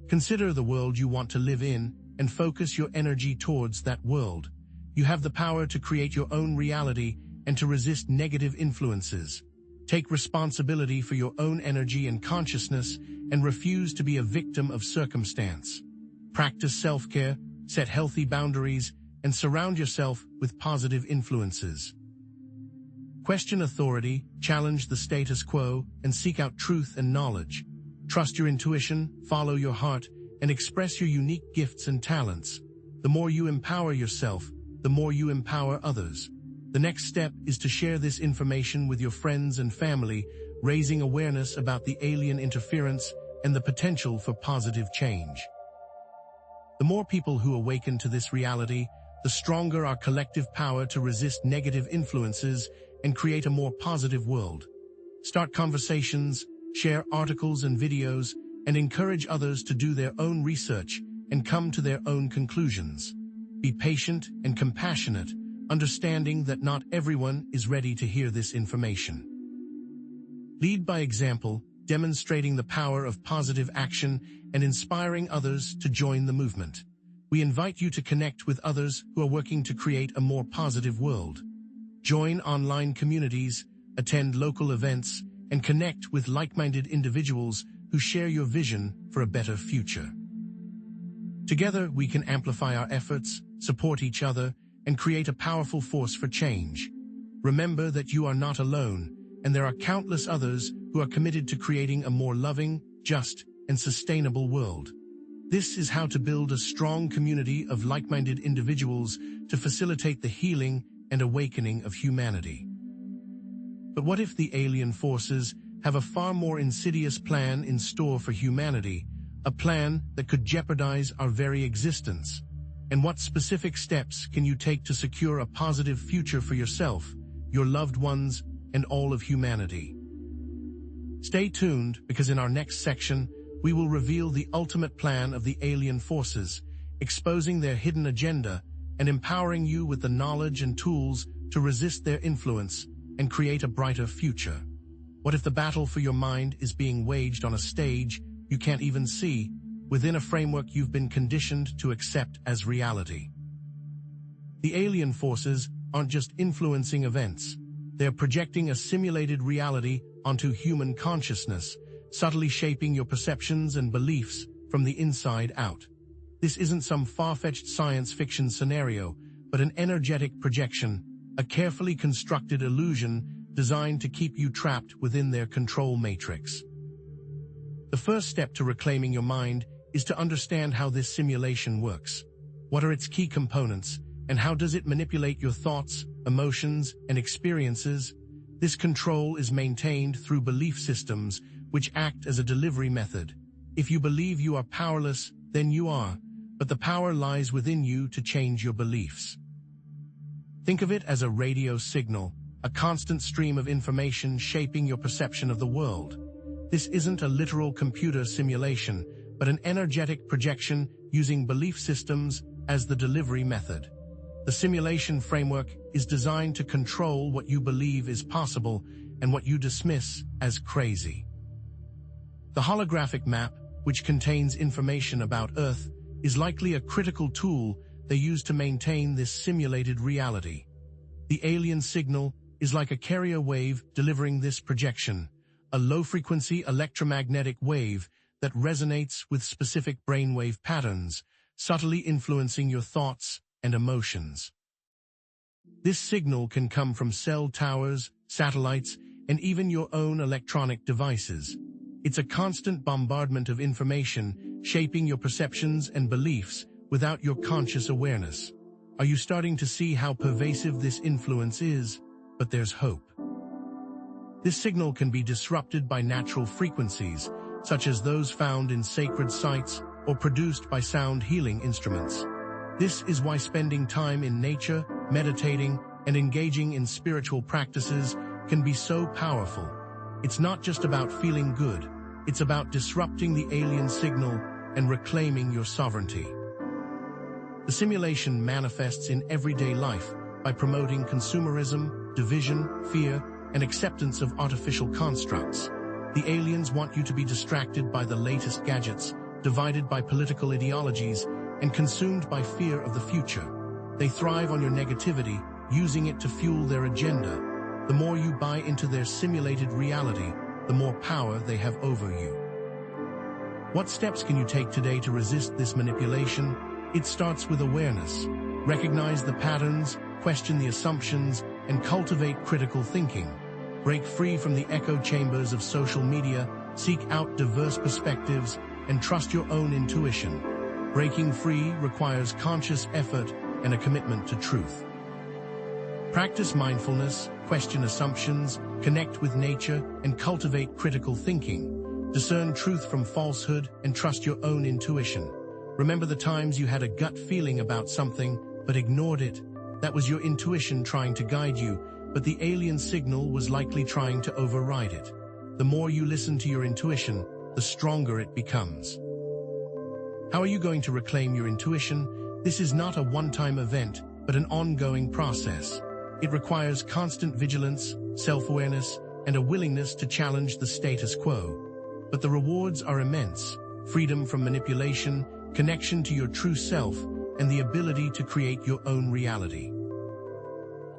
Speaker 1: Consider the world you want to live in and focus your energy towards that world. You have the power to create your own reality and to resist negative influences. Take responsibility for your own energy and consciousness and refuse to be a victim of circumstance. Practice self-care, set healthy boundaries, and surround yourself with positive influences. Question authority, challenge the status quo, and seek out truth and knowledge. Trust your intuition, follow your heart, and express your unique gifts and talents. The more you empower yourself, the more you empower others. The next step is to share this information with your friends and family, raising awareness about the alien interference and the potential for positive change. The more people who awaken to this reality, the stronger our collective power to resist negative influences and create a more positive world. Start conversations, share articles and videos, and encourage others to do their own research and come to their own conclusions. Be patient and compassionate, understanding that not everyone is ready to hear this information. Lead by example, demonstrating the power of positive action and inspiring others to join the movement. We invite you to connect with others who are working to create a more positive world. Join online communities, attend local events, and connect with like-minded individuals who share your vision for a better future. Together, we can amplify our efforts, support each other, and create a powerful force for change. Remember that you are not alone, and there are countless others who are committed to creating a more loving, just, and sustainable world. This is how to build a strong community of like-minded individuals to facilitate the healing and awakening of humanity. But what if the alien forces have a far more insidious plan in store for humanity, a plan that could jeopardize our very existence? And what specific steps can you take to secure a positive future for yourself, your loved ones, and all of humanity? Stay tuned, because in our next section, we will reveal the ultimate plan of the alien forces, exposing their hidden agenda and empowering you with the knowledge and tools to resist their influence and create a brighter future. What if the battle for your mind is being waged on a stage you can't even see, within a framework you've been conditioned to accept as reality? The alien forces aren't just influencing events. They're projecting a simulated reality onto human consciousness, subtly shaping your perceptions and beliefs from the inside out. This isn't some far-fetched science fiction scenario, but an energetic projection, a carefully constructed illusion designed to keep you trapped within their control matrix. The first step to reclaiming your mind is to understand how this simulation works. What are its key components, and how does it manipulate your thoughts, emotions, and experiences? This control is maintained through belief systems, which act as a delivery method. If you believe you are powerless, then you are. but the power lies within you to change your beliefs. Think of it as a radio signal, a constant stream of information shaping your perception of the world. This isn't a literal computer simulation, but an energetic projection using belief systems as the delivery method. The simulation framework is designed to control what you believe is possible and what you dismiss as crazy. The holographic map, which contains information about Earth, is likely a critical tool they use to maintain this simulated reality. The alien signal is like a carrier wave delivering this projection, a low-frequency electromagnetic wave that resonates with specific brainwave patterns, subtly influencing your thoughts and emotions. This signal can come from cell towers, satellites, and even your own electronic devices. It's a constant bombardment of information, shaping your perceptions and beliefs without your conscious awareness. Are you starting to see how pervasive this influence is? But there's hope. This signal can be disrupted by natural frequencies, such as those found in sacred sites or produced by sound healing instruments. This is why spending time in nature, meditating, and engaging in spiritual practices can be so powerful. It's not just about feeling good, it's about disrupting the alien signal and reclaiming your sovereignty. The simulation manifests in everyday life by promoting consumerism, division, fear, and acceptance of artificial constructs. The aliens want you to be distracted by the latest gadgets, divided by political ideologies, and consumed by fear of the future. They thrive on your negativity, using it to fuel their agenda. The more you buy into their simulated reality, the more power they have over you. What steps can you take today to resist this manipulation? It starts with awareness. Recognize the patterns, question the assumptions, and cultivate critical thinking. Break free from the echo chambers of social media, seek out diverse perspectives, and trust your own intuition. Breaking free requires conscious effort and a commitment to truth. Practice mindfulness, question assumptions, connect with nature, and cultivate critical thinking. Discern truth from falsehood and trust your own intuition. Remember the times you had a gut feeling about something, but ignored it. That was your intuition trying to guide you, but the alien signal was likely trying to override it. The more you listen to your intuition, the stronger it becomes. How are you going to reclaim your intuition? This is not a one-time event, but an ongoing process. It requires constant vigilance, self-awareness, and a willingness to challenge the status quo. But the rewards are immense: freedom from manipulation, connection to your true self, and the ability to create your own reality.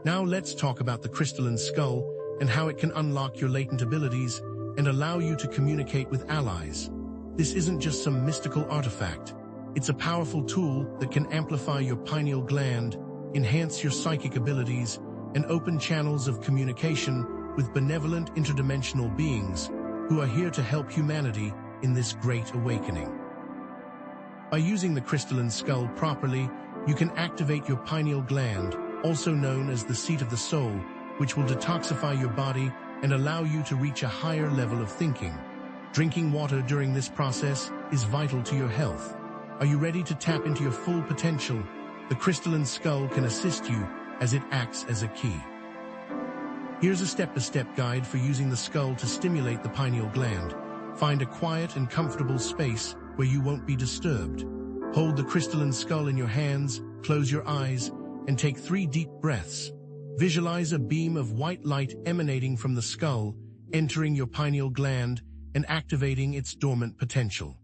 Speaker 1: Now let's talk about the crystalline skull and how it can unlock your latent abilities and allow you to communicate with allies. This isn't just some mystical artifact. It's a powerful tool that can amplify your pineal gland, enhance your psychic abilities, and open channels of communication with benevolent interdimensional beings who are here to help humanity in this great awakening. By using the crystalline skull properly, you can activate your pineal gland, also known as the seat of the soul, which will detoxify your body and allow you to reach a higher level of thinking. Drinking water during this process is vital to your health. Are you ready to tap into your full potential? The crystalline skull can assist you as it acts as a key. Here's a step-by-step guide for using the skull to stimulate the pineal gland. Find a quiet and comfortable space where you won't be disturbed. Hold the crystalline skull in your hands, close your eyes, and take 3 deep breaths. Visualize a beam of white light emanating from the skull, entering your pineal gland and activating its dormant potential.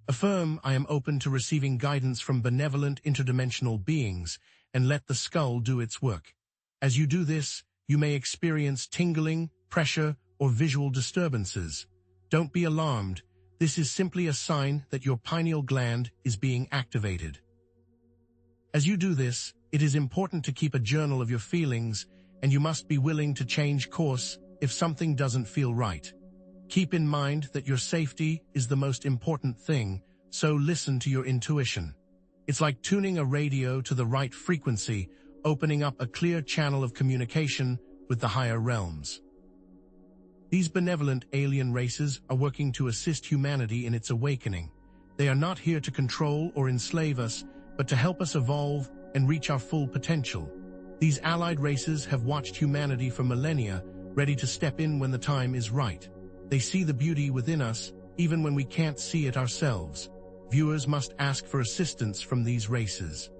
Speaker 1: Affirm, "I am open to receiving guidance from benevolent interdimensional beings," and let the skull do its work. As you do this, you may experience tingling, pressure, or visual disturbances. Don't be alarmed. This is simply a sign that your pineal gland is being activated. As you do this, it is important to keep a journal of your feelings, and you must be willing to change course if something doesn't feel right. Keep in mind that your safety is the most important thing, so listen to your intuition. It's like tuning a radio to the right frequency, opening up a clear channel of communication with the higher realms. These benevolent alien races are working to assist humanity in its awakening. They are not here to control or enslave us, but to help us evolve and reach our full potential. These allied races have watched humanity for millennia, ready to step in when the time is right. They see the beauty within us, even when we can't see it ourselves. Viewers must ask for assistance from these races.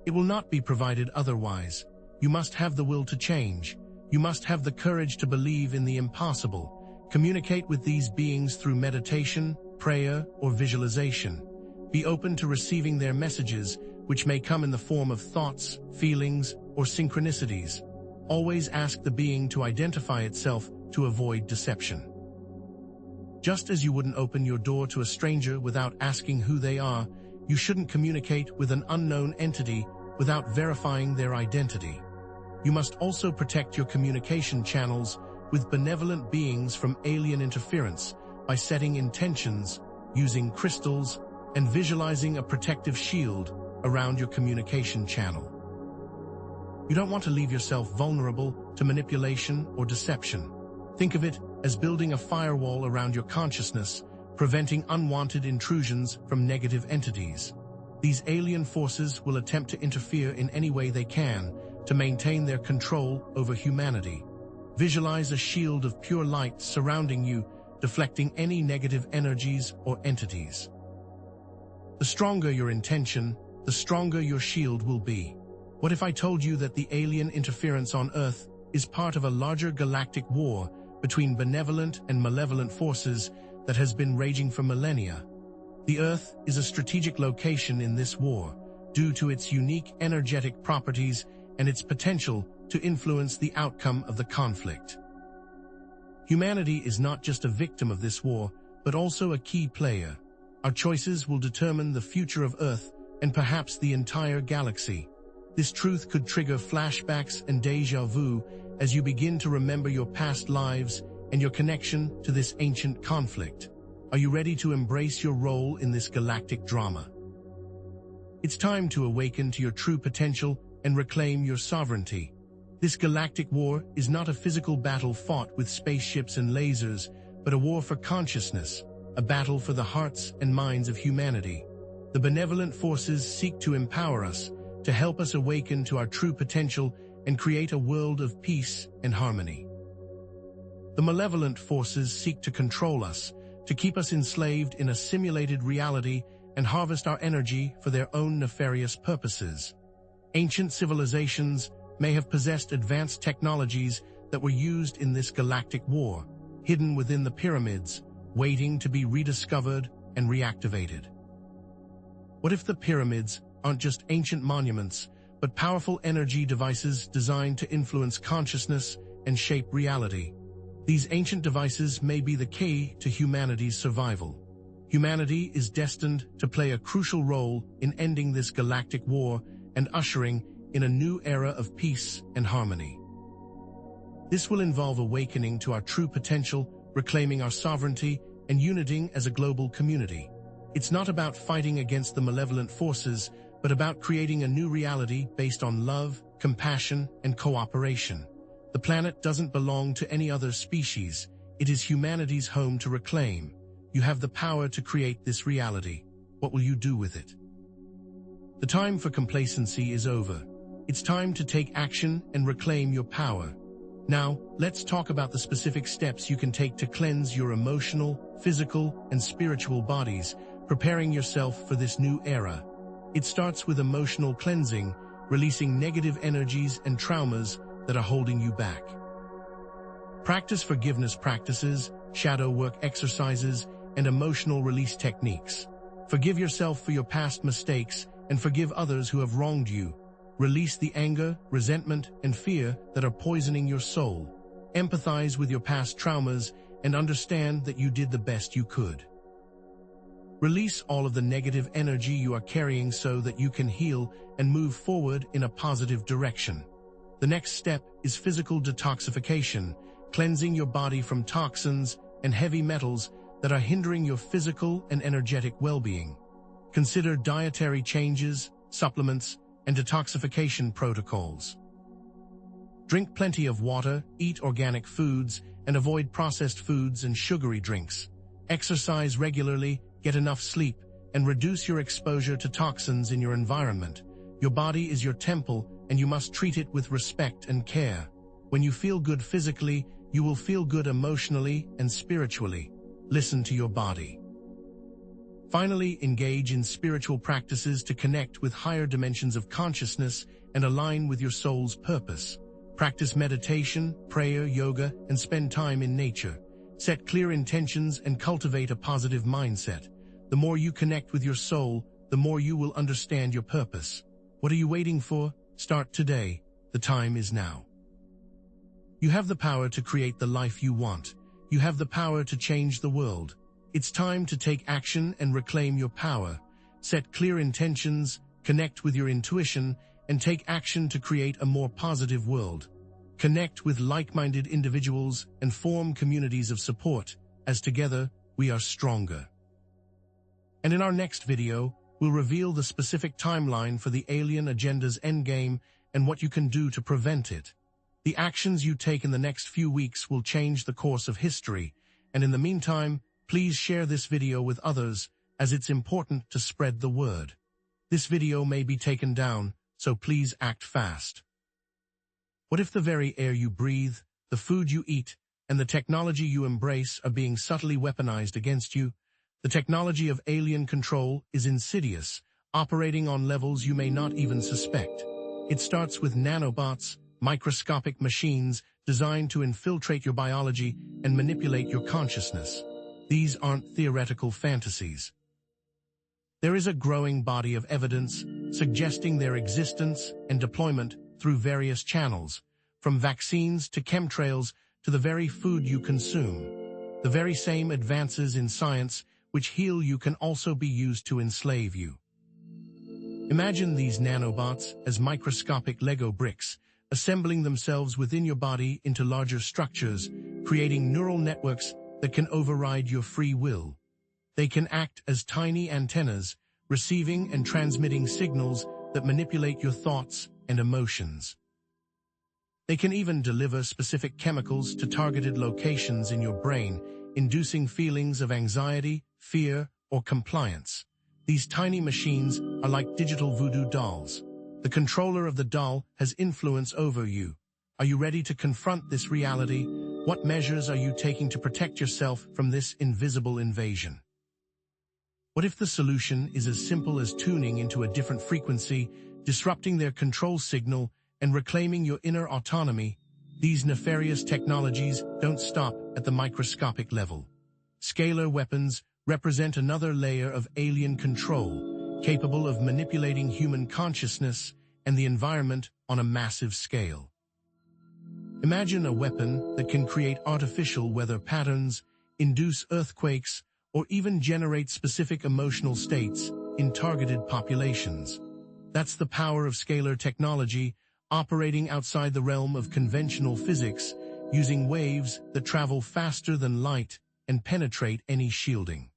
Speaker 1: It will not be provided otherwise. You must have the will to change. You must have the courage to believe in the impossible. Communicate with these beings through meditation, prayer, or visualization. Be open to receiving their messages, which may come in the form of thoughts, feelings, or synchronicities. Always ask the being to identify itself to avoid deception. Just as you wouldn't open your door to a stranger without asking who they are, you shouldn't communicate with an unknown entity without verifying their identity. You must also protect your communication channels with benevolent beings from alien interference by setting intentions, using crystals, and visualizing a protective shield around your communication channel. You don't want to leave yourself vulnerable to manipulation or deception. Think of it as building a firewall around your consciousness, preventing unwanted intrusions from negative entities. These alien forces will attempt to interfere in any way they can to maintain their control over humanity. Visualize a shield of pure light surrounding you, deflecting any negative energies or entities. The stronger your intention, the stronger your shield will be. What if I told you that the alien interference on Earth is part of a larger galactic war between benevolent and malevolent forces that has been raging for millennia? The Earth is a strategic location in this war, due to its unique energetic properties and its potential to influence the outcome of the conflict. Humanity is not just a victim of this war, but also a key player. Our choices will determine the future of Earth and perhaps the entire galaxy. This truth could trigger flashbacks and déjà vu as you begin to remember your past lives and your connection to this ancient conflict. Are you ready to embrace your role in this galactic drama? It's time to awaken to your true potential and reclaim your sovereignty. This galactic war is not a physical battle fought with spaceships and lasers, but a war for consciousness, a battle for the hearts and minds of humanity. The benevolent forces seek to empower us, to help us awaken to our true potential and create a world of peace and harmony. The malevolent forces seek to control us, to keep us enslaved in a simulated reality and harvest our energy for their own nefarious purposes. Ancient civilizations may have possessed advanced technologies that were used in this galactic war, hidden within the pyramids, waiting to be rediscovered and reactivated. What if the pyramids aren't just ancient monuments, but powerful energy devices designed to influence consciousness and shape reality? These ancient devices may be the key to humanity's survival. Humanity is destined to play a crucial role in ending this galactic war and ushering in a new era of peace and harmony. This will involve awakening to our true potential, reclaiming our sovereignty, and uniting as a global community. It's not about fighting against the malevolent forces, but about creating a new reality based on love, compassion, and cooperation. The planet doesn't belong to any other species. It is humanity's home to reclaim. You have the power to create this reality. What will you do with it? The time for complacency is over. It's time to take action and reclaim your power. Now, let's talk about the specific steps you can take to cleanse your emotional, physical, and spiritual bodies, preparing yourself for this new era. It starts with emotional cleansing, releasing negative energies and traumas that are holding you back. Practice forgiveness practices, shadow work exercises, and emotional release techniques. Forgive yourself for your past mistakes and forgive others who have wronged you. Release the anger, resentment, and fear that are poisoning your soul. Empathize with your past traumas and understand that you did the best you could. Release all of the negative energy you are carrying so that you can heal and move forward in a positive direction. The next step is physical detoxification, cleansing your body from toxins and heavy metals that are hindering your physical and energetic well-being. Consider dietary changes, supplements, and detoxification protocols. Drink plenty of water, eat organic foods, and avoid processed foods and sugary drinks. Exercise regularly get enough sleep, and reduce your exposure to toxins in your environment. Your body is your temple, and you must treat it with respect and care. When you feel good physically, you will feel good emotionally and spiritually. Listen to your body. Finally, engage in spiritual practices to connect with higher dimensions of consciousness and align with your soul's purpose. Practice meditation, prayer, yoga, and spend time in nature. Set clear intentions and cultivate a positive mindset. The more you connect with your soul, the more you will understand your purpose. What are you waiting for? Start today. The time is now. You have the power to create the life you want. You have the power to change the world. It's time to take action and reclaim your power. Set clear intentions, connect with your intuition, and take action to create a more positive world. Connect with like-minded individuals and form communities of support, as together we are stronger. And in our next video, we'll reveal the specific timeline for the alien agenda's endgame and what you can do to prevent it. The actions you take in the next few weeks will change the course of history, and in the meantime, please share this video with others, as it's important to spread the word. This video may be taken down, so please act fast. What if the very air you breathe, the food you eat, and the technology you embrace are being subtly weaponized against you? The technology of alien control is insidious, operating on levels you may not even suspect. It starts with nanobots, microscopic machines designed to infiltrate your biology and manipulate your consciousness. These aren't theoretical fantasies. There is a growing body of evidence suggesting their existence and deployment through various channels, from vaccines to chemtrails to the very food you consume. The very same advances in science which heal you can also be used to enslave you. Imagine these nanobots as microscopic Lego bricks, assembling themselves within your body into larger structures, creating neural networks that can override your free will. They can act as tiny antennas, receiving and transmitting signals that manipulate your thoughts and emotions. They can even deliver specific chemicals to targeted locations in your brain, inducing feelings of anxiety, fear, or compliance. These tiny machines are like digital voodoo dolls. The controller of the doll has influence over you. Are you ready to confront this reality? What measures are you taking to protect yourself from this invisible invasion? What if the solution is as simple as tuning into a different frequency, disrupting their control signal, and reclaiming your inner autonomy? These nefarious technologies don't stop at the microscopic level. Scalar weapons represent another layer of alien control, capable of manipulating human consciousness and the environment on a massive scale. Imagine a weapon that can create artificial weather patterns, induce earthquakes, or even generate specific emotional states in targeted populations. That's the power of scalar technology, operating outside the realm of conventional physics, using waves that travel faster than light and penetrate any shielding.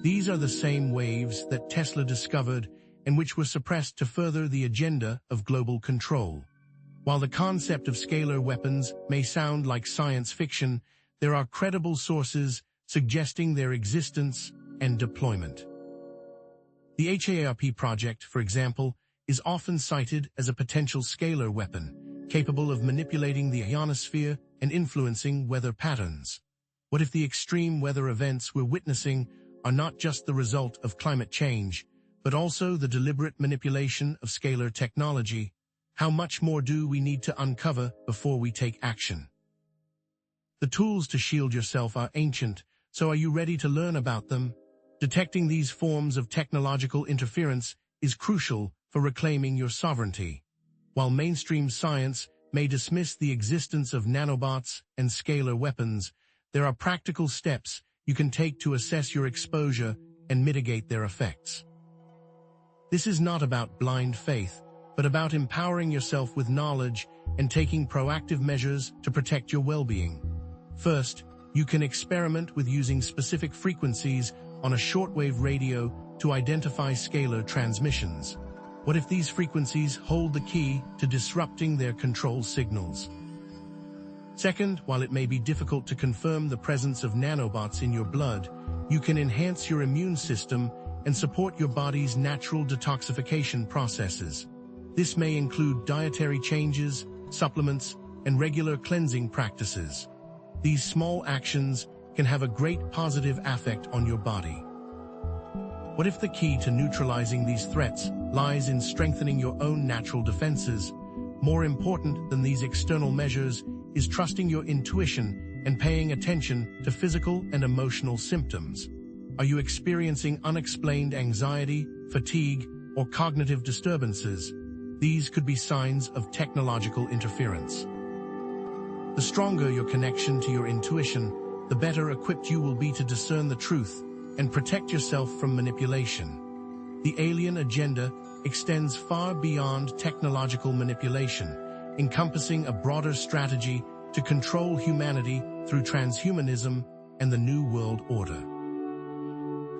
Speaker 1: These are the same waves that Tesla discovered and which were suppressed to further the agenda of global control. While the concept of scalar weapons may sound like science fiction, there are credible sources suggesting their existence and deployment. The HAARP project, for example, is often cited as a potential scalar weapon, capable of manipulating the ionosphere and influencing weather patterns. What if the extreme weather events we're witnessing are not just the result of climate change, but also the deliberate manipulation of scalar technology? How much more do we need to uncover before we take action? The tools to shield yourself are ancient, so are you ready to learn about them? Detecting these forms of technological interference is crucial for reclaiming your sovereignty. While mainstream science may dismiss the existence of nanobots and scalar weapons, there are practical steps you can take to assess your exposure and mitigate their effects. This is not about blind faith, but about empowering yourself with knowledge and taking proactive measures to protect your well-being. First, you can experiment with using specific frequencies on a shortwave radio to identify scalar transmissions. What if these frequencies hold the key to disrupting their control signals? Second, while it may be difficult to confirm the presence of nanobots in your blood, You can enhance your immune system and support your body's natural detoxification processes. This may include dietary changes, supplements, and regular cleansing practices. These small actions can have a great positive effect on your body. What if the key to neutralizing these threats lies in strengthening your own natural defenses? More important than these external measures is trusting your intuition and paying attention to physical and emotional symptoms. Are you experiencing unexplained anxiety, fatigue, or cognitive disturbances? These could be signs of technological interference. The stronger your connection to your intuition, the better equipped you will be to discern the truth and protect yourself from manipulation. The alien agenda extends far beyond technological manipulation, encompassing a broader strategy to control humanity through transhumanism and the New World Order.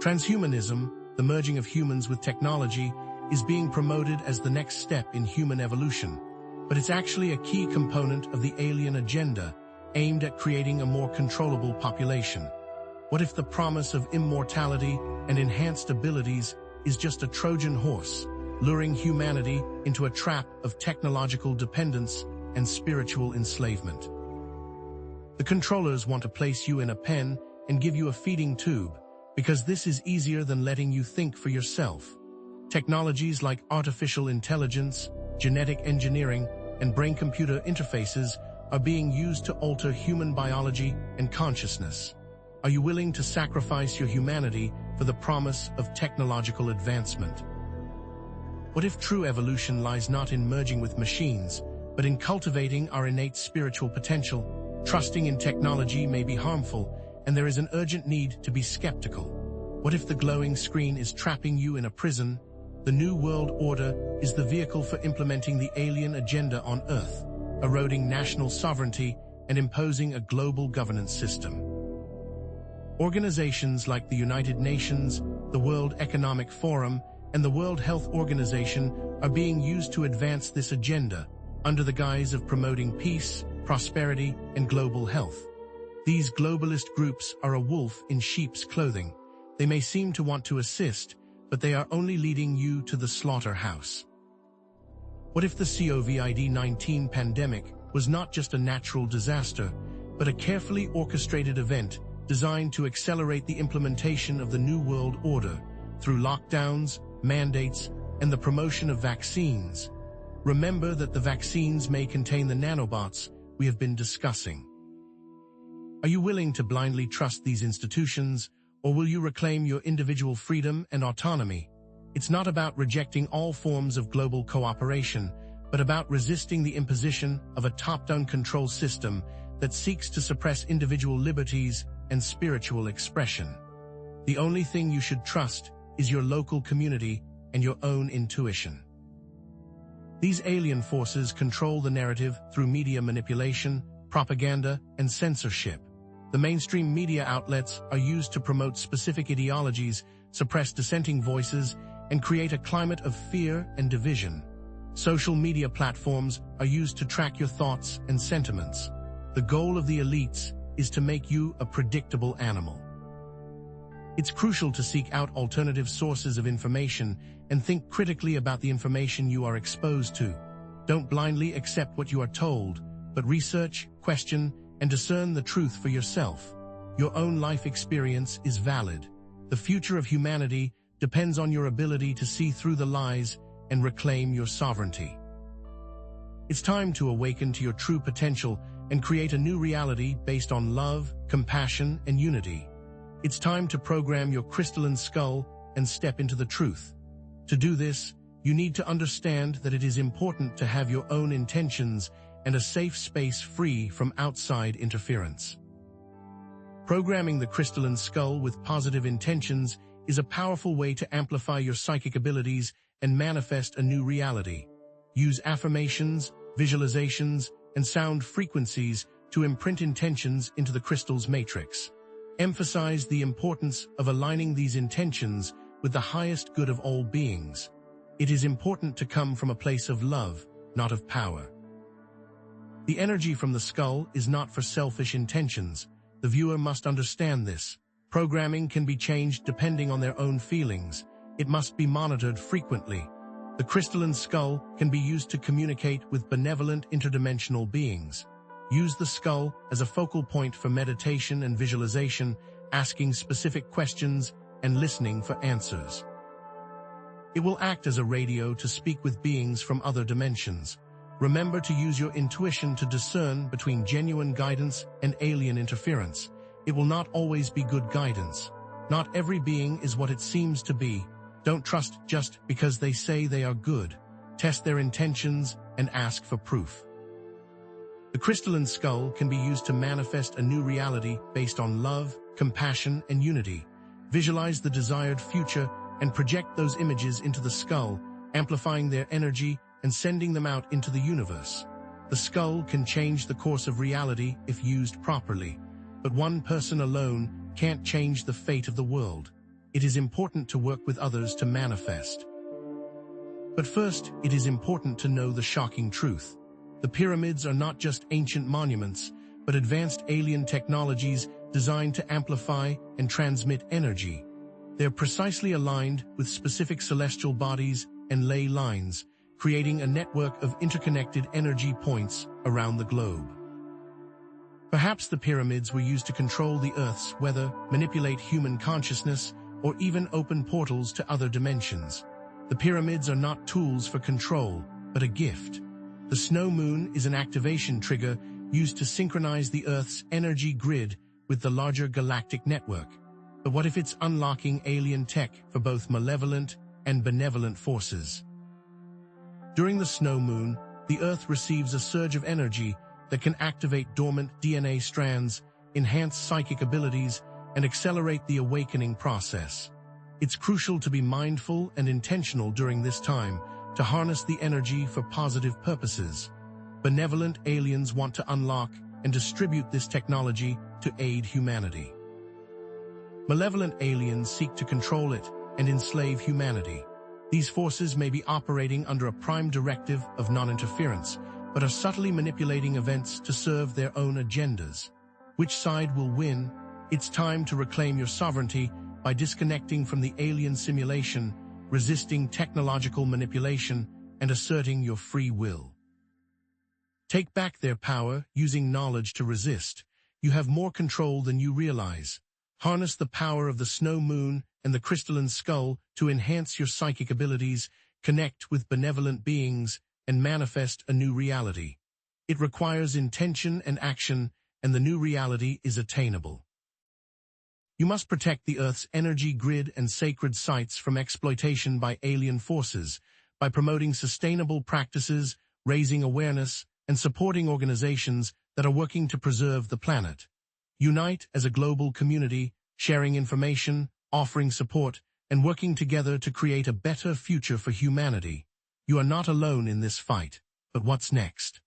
Speaker 1: Transhumanism, the merging of humans with technology, is being promoted as the next step in human evolution, but it's actually a key component of the alien agenda aimed at creating a more controllable population. What if the promise of immortality and enhanced abilities is just a Trojan horse, luring humanity into a trap of technological dependence and spiritual enslavement? The controllers want to place you in a pen and give you a feeding tube, because this is easier than letting you think for yourself. Technologies like artificial intelligence, genetic engineering, and brain-computer interfaces are being used to alter human biology and consciousness. Are you willing to sacrifice your humanity for the promise of technological advancement? What if true evolution lies not in merging with machines, but in cultivating our innate spiritual potential? Trusting in technology may be harmful, and there is an urgent need to be skeptical. What if the glowing screen is trapping you in a prison? The New World Order is the vehicle for implementing the alien agenda on Earth, eroding national sovereignty and imposing a global governance system. Organizations like the United Nations, the World Economic Forum, and the World Health Organization are being used to advance this agenda under the guise of promoting peace, prosperity, and global health. These globalist groups are a wolf in sheep's clothing. They may seem to want to assist, but they are only leading you to the slaughterhouse. What if the COVID-19 pandemic was not just a natural disaster, but a carefully orchestrated event designed to accelerate the implementation of the New World Order through lockdowns, mandates, and the promotion of vaccines? Remember that the vaccines may contain the nanobots we have been discussing. Are you willing to blindly trust these institutions, or will you reclaim your individual freedom and autonomy? It's not about rejecting all forms of global cooperation, but about resisting the imposition of a top-down control system that seeks to suppress individual liberties and spiritual expression. The only thing you should trust is your local community and your own intuition. These alien forces control the narrative through media manipulation, propaganda, and censorship. The mainstream media outlets are used to promote specific ideologies, suppress dissenting voices, and create a climate of fear and division. Social media platforms are used to track your thoughts and sentiments. The goal of the elites is to make you a predictable animal. It's crucial to seek out alternative sources of information and think critically about the information you are exposed to. Don't blindly accept what you are told, but research, question, and discern the truth for yourself. Your own life experience is valid. The future of humanity depends on your ability to see through the lies and reclaim your sovereignty. It's time to awaken to your true potential and create a new reality based on love, compassion, and unity. It's time to program your crystalline skull and step into the truth. To do this, you need to understand that it is important to have your own intentions and a safe space free from outside interference. Programming the crystalline skull with positive intentions is a powerful way to amplify your psychic abilities and manifest a new reality. Use affirmations, visualizations, and sound frequencies to imprint intentions into the crystal's matrix. Emphasize the importance of aligning these intentions with the highest good of all beings. It is important to come from a place of love, not of power. The energy from the skull is not for selfish intentions. The viewer must understand this. Programming can be changed depending on their own feelings. It must be monitored frequently. The crystalline skull can be used to communicate with benevolent interdimensional beings. Use the skull as a focal point for meditation and visualization, asking specific questions and listening for answers. It will act as a radio to speak with beings from other dimensions. Remember to use your intuition to discern between genuine guidance and alien interference. It will not always be good guidance. Not every being is what it seems to be. Don't trust just because they say they are good. Test their intentions and ask for proof. The crystalline skull can be used to manifest a new reality based on love, compassion, and unity. Visualize the desired future and project those images into the skull, amplifying their energy and sending them out into the universe. The skull can change the course of reality if used properly, but one person alone can't change the fate of the world. It is important to work with others to manifest. But first, it is important to know the shocking truth. The pyramids are not just ancient monuments, but advanced alien technologies designed to amplify and transmit energy. They're precisely aligned with specific celestial bodies and ley lines, creating a network of interconnected energy points around the globe. Perhaps the pyramids were used to control the Earth's weather, manipulate human consciousness, or even open portals to other dimensions. The pyramids are not tools for control, but a gift. The snow moon is an activation trigger used to synchronize the Earth's energy grid with the larger galactic network. But what if it's unlocking alien tech for both malevolent and benevolent forces? During the snow moon, the Earth receives a surge of energy that can activate dormant DNA strands, enhance psychic abilities, and accelerate the awakening process. It's crucial to be mindful and intentional during this time to harness the energy for positive purposes. Benevolent aliens want to unlock and distribute this technology to aid humanity. Malevolent aliens seek to control it and enslave humanity. These forces may be operating under a prime directive of non-interference, but are subtly manipulating events to serve their own agendas. Which side will win? It's time to reclaim your sovereignty by disconnecting from the alien simulation, resisting technological manipulation, and asserting your free will. Take back their power, using knowledge to resist. You have more control than you realize. Harness the power of the snow moon and the crystalline skull to enhance your psychic abilities, connect with benevolent beings, and manifest a new reality. It requires intention and action, and the new reality is attainable. You must protect the Earth's energy grid and sacred sites from exploitation by alien forces by promoting sustainable practices, raising awareness, and supporting organizations that are working to preserve the planet. Unite as a global community, sharing information, offering support, and working together to create a better future for humanity. You are not alone in this fight, but what's next?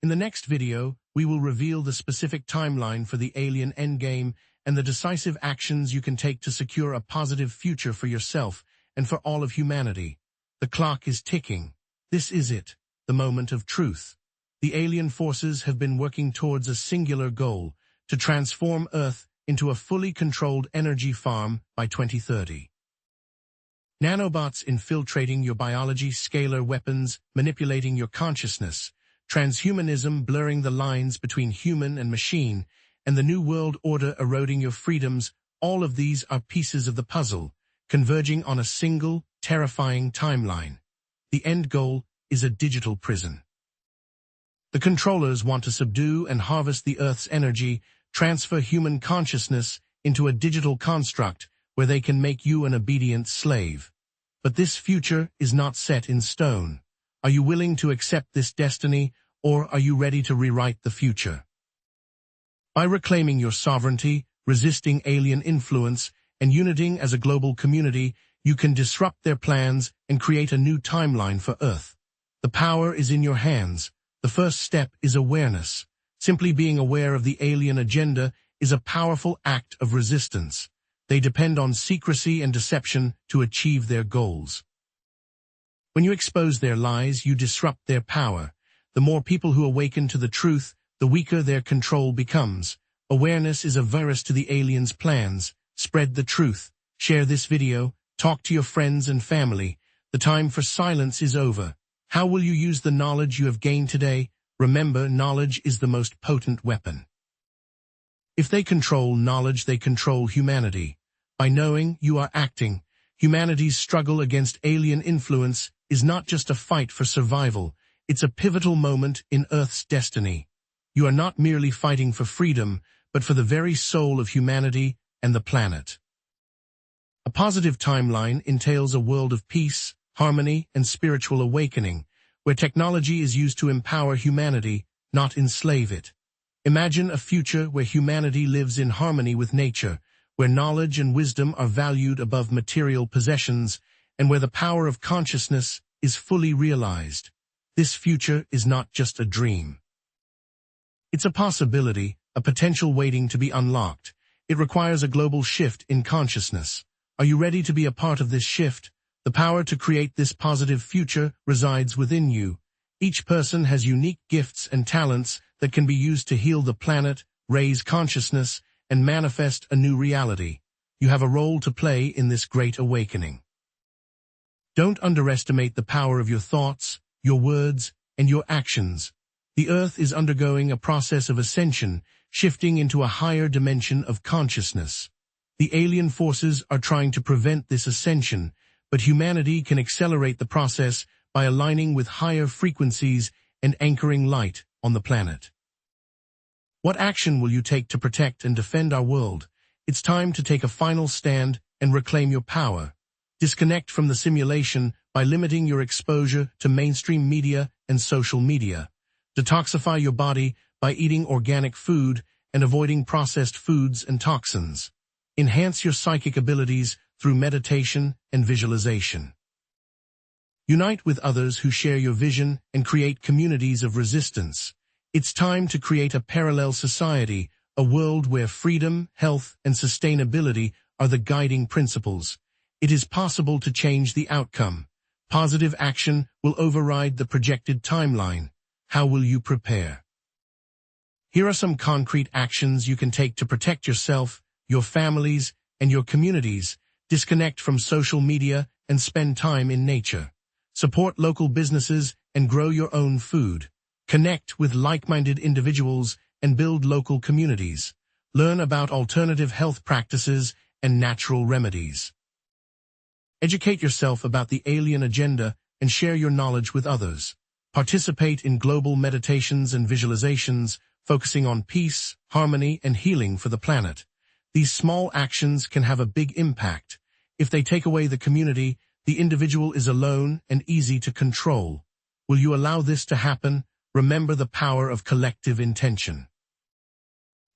Speaker 1: In the next video, we will reveal the specific timeline for the alien endgame and the decisive actions you can take to secure a positive future for yourself and for all of humanity. The clock is ticking. This is it, the moment of truth. The alien forces have been working towards a singular goal, to transform Earth into a fully controlled energy farm by 2030. Nanobots infiltrating your biology, scalar weapons manipulating your consciousness, transhumanism blurring the lines between human and machine, and the New World Order eroding your freedoms, all of these are pieces of the puzzle, converging on a single, terrifying timeline. The end goal is a digital prison. The controllers want to subdue and harvest the Earth's energy, transfer human consciousness into a digital construct where they can make you an obedient slave. But this future is not set in stone. Are you willing to accept this destiny, or are you ready to rewrite the future? By reclaiming your sovereignty, resisting alien influence, and uniting as a global community, you can disrupt their plans and create a new timeline for Earth. The power is in your hands. The first step is awareness. Simply being aware of the alien agenda is a powerful act of resistance. They depend on secrecy and deception to achieve their goals. When you expose their lies, you disrupt their power. The more people who awaken to the truth, the weaker their control becomes. Awareness is a virus to the aliens' plans. Spread the truth. Share this video. Talk to your friends and family. The time for silence is over. How will you use the knowledge you have gained today? Remember, knowledge is the most potent weapon. If they control knowledge, they control humanity. By knowing, you are acting. Humanity's struggle against alien influence is not just a fight for survival. It's a pivotal moment in Earth's destiny. You are not merely fighting for freedom, but for the very soul of humanity and the planet. A positive timeline entails a world of peace, harmony, and spiritual awakening, where technology is used to empower humanity, not enslave it. Imagine a future where humanity lives in harmony with nature, where knowledge and wisdom are valued above material possessions, and where the power of consciousness is fully realized. This future is not just a dream. It's a possibility, a potential waiting to be unlocked. It requires a global shift in consciousness. Are you ready to be a part of this shift? The power to create this positive future resides within you. Each person has unique gifts and talents that can be used to heal the planet, raise consciousness, and manifest a new reality. You have a role to play in this great awakening. Don't underestimate the power of your thoughts, your words, and your actions. The Earth is undergoing a process of ascension, shifting into a higher dimension of consciousness. The alien forces are trying to prevent this ascension, but humanity can accelerate the process by aligning with higher frequencies and anchoring light on the planet. What action will you take to protect and defend our world? It's time to take a final stand and reclaim your power. Disconnect from the simulation by limiting your exposure to mainstream media and social media. Detoxify your body by eating organic food and avoiding processed foods and toxins. Enhance your psychic abilities through meditation and visualization. Unite with others who share your vision and create communities of resistance. It's time to create a parallel society, a world where freedom, health, and sustainability are the guiding principles. It is possible to change the outcome. Positive action will override the projected timeline. How will you prepare? Here are some concrete actions you can take to protect yourself, your families, and your communities. Disconnect from social media and spend time in nature. Support local businesses and grow your own food. Connect with like-minded individuals and build local communities. Learn about alternative health practices and natural remedies. Educate yourself about the alien agenda and share your knowledge with others. Participate in global meditations and visualizations, focusing on peace, harmony, and healing for the planet. These small actions can have a big impact. If they take away the community, the individual is alone and easy to control. Will you allow this to happen? Remember the power of collective intention.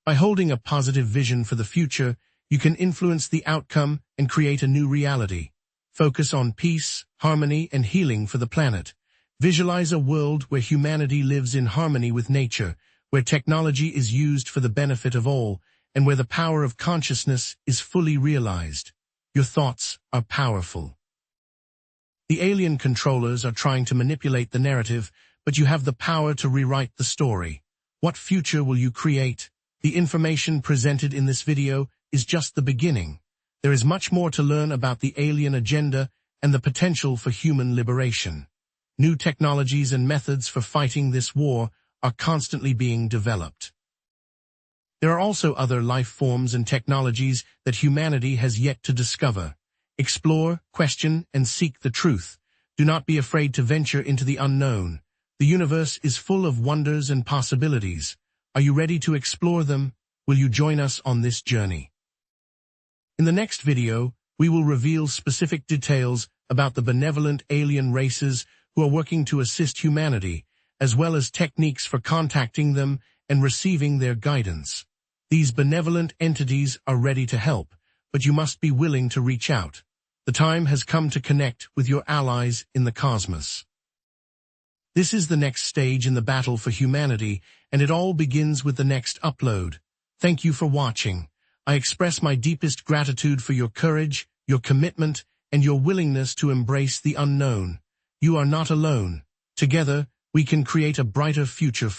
Speaker 1: By holding a positive vision for the future, you can influence the outcome and create a new reality. Focus on peace, harmony, and healing for the planet. Visualize a world where humanity lives in harmony with nature, where technology is used for the benefit of all, and where the power of consciousness is fully realized. Your thoughts are powerful. The alien controllers are trying to manipulate the narrative, but you have the power to rewrite the story. What future will you create? The information presented in this video is just the beginning. There is much more to learn about the alien agenda and the potential for human liberation. New technologies and methods for fighting this war are constantly being developed. There are also other life forms and technologies that humanity has yet to discover. Explore, question, and seek the truth. Do not be afraid to venture into the unknown. The universe is full of wonders and possibilities. Are you ready to explore them? Will you join us on this journey? In the next video, we will reveal specific details about the benevolent alien races who are working to assist humanity, as well as techniques for contacting them and receiving their guidance. These benevolent entities are ready to help, but you must be willing to reach out. The time has come to connect with your allies in the cosmos. This is the next stage in the battle for humanity, and it all begins with the next upload. Thank you for watching. I express my deepest gratitude for your courage, your commitment, and your willingness to embrace the unknown. You are not alone. Together, we can create a brighter future for